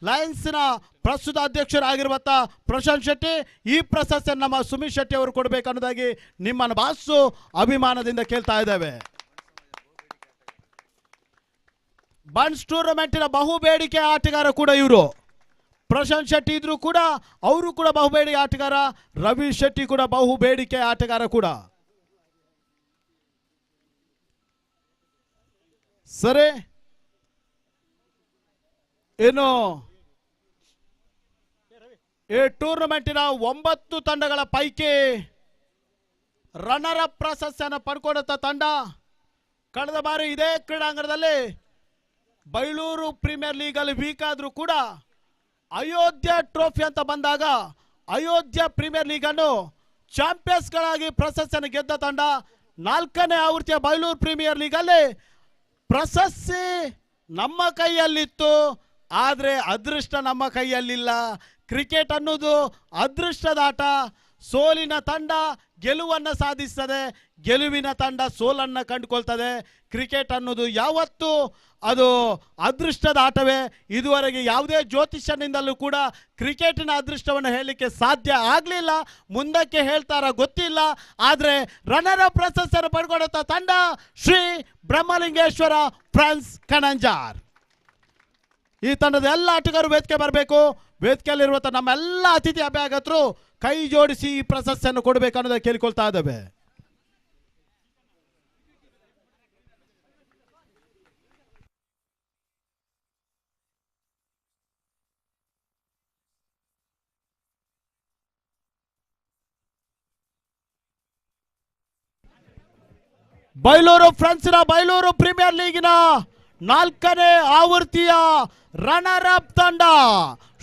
ಲಯನ್ಸ್ನ ಪ್ರಸ್ತುತ ಅಧ್ಯಕ್ಷರಾಗಿರುವಂಥ ಪ್ರಶಾಂತ್ ಶೆಟ್ಟಿ. ಈ ಪ್ರಶಸ್ತಿಯನ್ನು ನಮ್ಮ ಸುಮಿತ್ ಶೆಟ್ಟಿ ಅವರು ಕೊಡಬೇಕನ್ನೋದಾಗಿ ನಿಮ್ಮನ್ನು ಬಾಸು ಅಭಿಮಾನದಿಂದ ಕೇಳ್ತಾ ಇದ್ದೇವೆ. ಬನ್ಸ್ ಟೂರ್ನಮೆಂಟಿನ ಬಹುಬೇಡಿಕೆ ಆಟಗಾರ ಕೂಡ ಇವರು. ಪ್ರಶಾಂತ್ ಶೆಟ್ಟಿ ಇದ್ರು ಕೂಡ ಅವರು ಕೂಡ ಬಹುಬೇಡಿಕೆ ಆಟಗಾರ. ರವಿ ಶೆಟ್ಟಿ ಕೂಡ ಬಹುಬೇಡಿಕೆ ಆಟಗಾರ ಕೂಡ. ಸರಿ, ಇನ್ನು ಈ ಟೂರ್ನಮೆಂಟಿನ 9 ತಂಡಗಳ ಪೈಕಿ ರನ್ನರ್ ಅಪ್ ಪ್ರಶಸ್ತಿಯನ್ನು ಪಡ್ಕೊಂಡಂಥ ತಂಡ ಕಳೆದ ಬಾರಿ ಇದೇ ಕ್ರೀಡಾಂಗಣದಲ್ಲಿ ಬೈಲೂರು ಪ್ರೀಮಿಯರ್ ಲೀಗಲ್ಲಿ ವೀಕ್ ಆದರೂ ಕೂಡ ಅಯೋಧ್ಯ ಟ್ರೋಫಿ ಅಂತ ಬಂದಾಗ ಅಯೋಧ್ಯ ಪ್ರೀಮಿಯರ್ ಲೀಗನ್ನು ಚಾಂಪಿಯನ್ಸ್ಗಳಾಗಿ ಪ್ರಶಸ್ತಿಯನ್ನು ಗೆದ್ದ ತಂಡ. 4ನೇ ಆವೃತ್ತಿಯ ಬೈಲೂರು ಪ್ರೀಮಿಯರ್ ಲೀಗಲ್ಲಿ ಪ್ರಶಸ್ತಿ ನಮ್ಮ ಕೈಯಲ್ಲಿತ್ತು, ಆದರೆ ಅದೃಷ್ಟ ನಮ್ಮ ಕೈಯಲ್ಲಿಲ್ಲ. ಕ್ರಿಕೆಟ್ ಅನ್ನೋದು ಅದೃಷ್ಟದ ಆಟ. ಸೋಲಿನ ತಂಡ ಗೆಲುವನ್ನು ಸಾಧಿಸ್ತದೆ, ಗೆಲುವಿನ ತಂಡ ಸೋಲನ್ನು ಕಂಡುಕೊಳ್ತದೆ. ಕ್ರಿಕೆಟ್ ಅನ್ನೋದು ಯಾವತ್ತೂ ಅದು ಅದೃಷ್ಟದ ಆಟವೇ. ಇದುವರೆಗೆ ಯಾವುದೇ ಜ್ಯೋತಿಷ್ಯನಿಂದಲೂ ಕೂಡ ಕ್ರಿಕೆಟಿನ ಅದೃಷ್ಟವನ್ನು ಹೇಳಲಿಕ್ಕೆ ಸಾಧ್ಯ ಆಗಲಿಲ್ಲ, ಮುಂದಕ್ಕೆ ಹೇಳ್ತಾರ ಗೊತ್ತಿಲ್ಲ. ಆದರೆ ರನ್ನರ್ ಅಪ್ ಪ್ರಶಸ್ತಿಯನ್ನು ಪಡ್ಕೊಂಡಂಥ ತಂಡ ಶ್ರೀ ಬ್ರಹ್ಮಲಿಂಗೇಶ್ವರ ಫ್ರಾನ್ಸ್ ಕಣಂಜಾರ್. ಈ ತಂಡದ ಎಲ್ಲ ಆಟಗಾರರು ವೇದಿಕೆ ಬರಬೇಕು. ವೇದಿಕೆಯಲ್ಲಿರುವಂಥ ನಮ್ಮೆಲ್ಲ ಅತಿಥಿ ಅಭ್ಯಾಗತರು ಕೈ ಜೋಡಿಸಿ ಈ ಪ್ರಶಸ್ತಿಯನ್ನು ಕೊಡಬೇಕು ಅನ್ನೋದನ್ನು ಕೇಳಿಕೊಳ್ತಾ ಇದ್ದೇವೆ. ಬೈಲೂರು ಫ್ರೆಂಡ್ಸ್ನ ಬೈಲೂರು ಪ್ರೀಮಿಯರ್ ಲೀಗಿನ 4ನೇ ಆವೃತ್ತಿಯ ರನ್ನರ್ ಅಪ್ ತಂಡ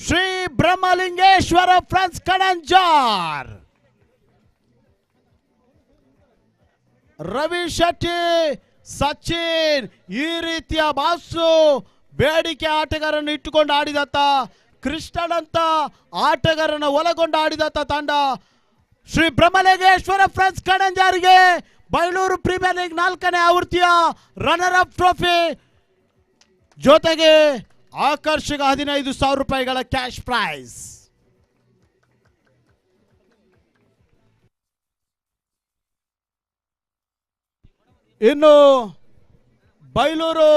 ಶ್ರೀ ಬ್ರಹ್ಮಲಿಂಗೇಶ್ವರ ಫ್ರೆಂಡ್ಸ್ ಕಣಂಜಾರ್. ರವಿ ಶೆಟ್ಟಿ, ಸಚಿನ್ ಈ ರೀತಿಯ ಬಾಸು ಬೇಡಿಕೆ ಆಟಗಾರನ್ನು ಇಟ್ಟುಕೊಂಡು ಆಡಿದಂಥ ಕೃಷ್ಣನ್ ಅಂತ ಆಟಗಾರನ ಒಳಗೊಂಡು ಆಡಿದಂಥ ತಂಡ ಶ್ರೀ ಬ್ರಹ್ಮಲಿಂಗೇಶ್ವರ ಫ್ರೆಂಡ್ಸ್ ಕಣಂಜಾರಿಗೆ ಬೈಲೂರು ಪ್ರೀಮಿಯರ್ ಲೀಗ್ 4ನೇ ಆವೃತ್ತಿಯ ರನ್ನರ್ ಅಪ್ ಟ್ರೋಫಿ ಜೊತೆಗೆ ಆಕರ್ಷಕ 15,000 ರೂಪಾಯಿಗಳ ಕ್ಯಾಶ್ ಪ್ರೈಸ್. ಇನ್ನು ಬೈಲೂರು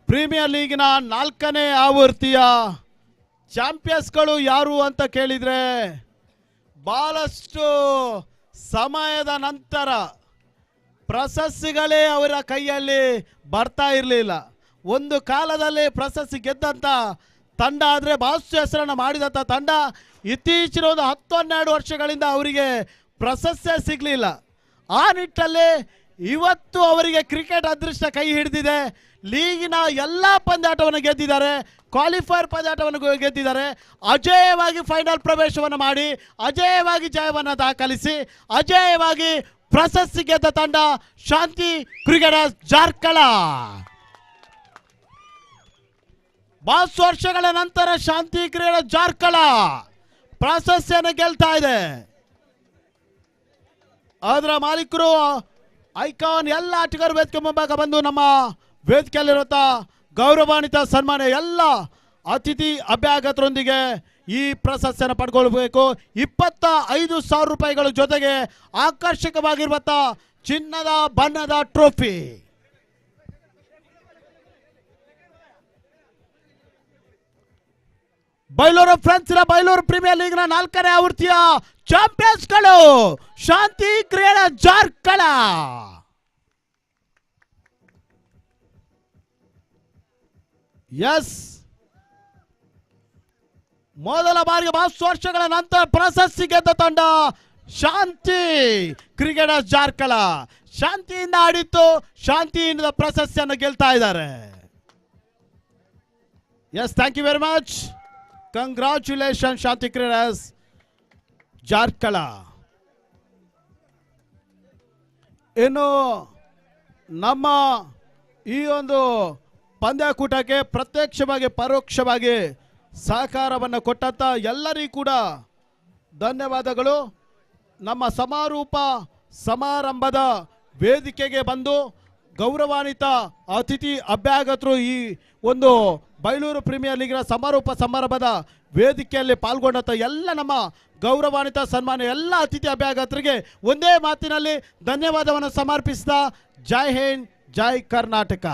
ಪ್ರೀಮಿಯರ್ ಲೀಗಿನ 4ನೇ ಆವೃತ್ತಿಯ ಚಾಂಪಿಯನ್ಸ್ಗಳು ಯಾರು ಅಂತ ಕೇಳಿದರೆ ಬಹಳಷ್ಟು ಸಮಯದ ನಂತರ ಪ್ರಶಸ್ತಿಗಳೇ ಅವರ ಕೈಯಲ್ಲಿ ಬರ್ತಾ ಇರಲಿಲ್ಲ. ಒಂದು ಕಾಲದಲ್ಲಿ ಪ್ರಶಸ್ತಿ ಗೆದ್ದಂಥ ತಂಡ ಆದರೆ ಬಾಸು ಹೆಸರನ್ನು ಮಾಡಿದಂಥ ತಂಡ ಇತ್ತೀಚಿನ ಒಂದು 10-12 ವರ್ಷಗಳಿಂದ ಅವರಿಗೆ ಪ್ರಶಸ್ತಿ ಸಿಗಲಿಲ್ಲ. ಆ ನಿಟ್ಟಲ್ಲಿ ಇವತ್ತು ಅವರಿಗೆ ಕ್ರಿಕೆಟ್ ಅದೃಷ್ಟ ಕೈ ಹಿಡಿದಿದೆ. ಲೀಗಿನ ಎಲ್ಲ ಪಂದ್ಯಾಟವನ್ನು ಗೆದ್ದಿದ್ದಾರೆ, ಕ್ವಾಲಿಫೈರ್ ಪಂದ್ಯಾಟವನ್ನು ಗೆದ್ದಿದ್ದಾರೆ. ಅಜೇಯವಾಗಿ ಫೈನಲ್ ಪ್ರವೇಶವನ್ನು ಮಾಡಿ ಅಜೇಯವಾಗಿ ಜಯವನ್ನು ದಾಖಲಿಸಿ ಅಜೇಯವಾಗಿ ಪ್ರಶಸ್ತಿ ಗೆದ್ದ ತಂಡ ಶಾಂತಿ ಕ್ರಿಕೆಟರ್ಸ್ ಜಾರ್ಕಳ. ಬಾಸ್ ವರ್ಷಗಳ ನಂತರ ಶಾಂತಿ ಕ್ರಿಕೆಟರ್ಸ್ ಜಾರ್ಕಳ ಪ್ರಶಸ್ತಿಯನ್ನು ಗೆಲ್ತಾ ಇದೆ. ಅದರ ಮಾಲೀಕರು ಐಕಾನ್ ಎಲ್ಲ ಆಟಗಾರರು ವೇದಿಕೆ ಮುಂಭಾಗ ಬಂದು ನಮ್ಮ ವೇದಿಕೆಯಲ್ಲಿರುವಂಥ ಗೌರವಾನ್ವಿತ ಸನ್ಮಾನ ಎಲ್ಲ ಅತಿಥಿ ಅಭ್ಯಾಗತರೊಂದಿಗೆ ಈ ಪ್ರಶಸ್ತಿಯನ್ನು ಪಡ್ಕೊಳ್ಬೇಕು. 25,000 ರೂಪಾಯಿಗಳ ಜೊತೆಗೆ ಆಕರ್ಷಕವಾಗಿರುವಂಥ ಚಿನ್ನದ ಬಣ್ಣದ ಟ್ರೋಫಿ. ಬೈಲೂರು ಫ್ರೆಂಡ್ಸ್ನ ಬೈಲೂರು ಪ್ರೀಮಿಯರ್ ಲೀಗ್ನ 4ನೇ ಆವೃತ್ತಿಯ ಚಾಂಪಿಯನ್ಸ್ಗಳು ಶಾಂತಿ ಕ್ರಿಕೆಟರ್ಸ್ ಜಾರ್ಕಳ. ಎಸ್, ಮೊದಲ ಬಾರಿಗೆ 10 ವರ್ಷಗಳ ನಂತರ ಪ್ರಶಸ್ತಿ ಗೆದ್ದ ತಂಡ ಶಾಂತಿ ಕ್ರಿಕೆಟರ್ಸ್ ಜಾರ್ಕಳ. ಶಾಂತಿಯಿಂದ ಆಡಿತ್ತು, ಶಾಂತಿಯಿಂದ ಪ್ರಶಸ್ತಿಯನ್ನು ಗೆಲ್ತಾ ಇದ್ದಾರೆ. Yes, thank you very much. Congratulation Shanti cricketers Jarkala. ಇನ್ನು ನಮ್ಮ ಈ ಒಂದು ಪಂದ್ಯಾಕೂಟಕ್ಕೆ ಪ್ರತ್ಯಕ್ಷವಾಗಿ ಪರೋಕ್ಷವಾಗಿ ಸಹಕಾರವನ್ನು ಕೊಟ್ಟಂಥ ಎಲ್ಲರಿಗೂ ಕೂಡ ಧನ್ಯವಾದಗಳು. ನಮ್ಮ ಸಮಾರೋಪ ಸಮಾರಂಭದ ವೇದಿಕೆಗೆ ಬಂದು ಗೌರವಾನ್ವಿತ ಅತಿಥಿ ಅಭ್ಯಾಗತರು ಈ ಒಂದು ಬೈಲೂರು ಪ್ರೀಮಿಯರ್ ಲೀಗ್ನ ಸಮಾರೋಪ ಸಮಾರಂಭದ ವೇದಿಕೆಯಲ್ಲಿ ಪಾಲ್ಗೊಂಡಂಥ ಎಲ್ಲ ನಮ್ಮ ಗೌರವಾನ್ವಿತ ಸನ್ಮಾನ ಎಲ್ಲ ಅತಿಥಿ ಅಭ್ಯಾಗತರಿಗೆ ಒಂದೇ ಮಾತಿನಲ್ಲಿ ಧನ್ಯವಾದವನ್ನು ಸಮರ್ಪಿಸಿದ ಜೈ ಹಿಂದ್, ಜೈ ಕರ್ನಾಟಕ.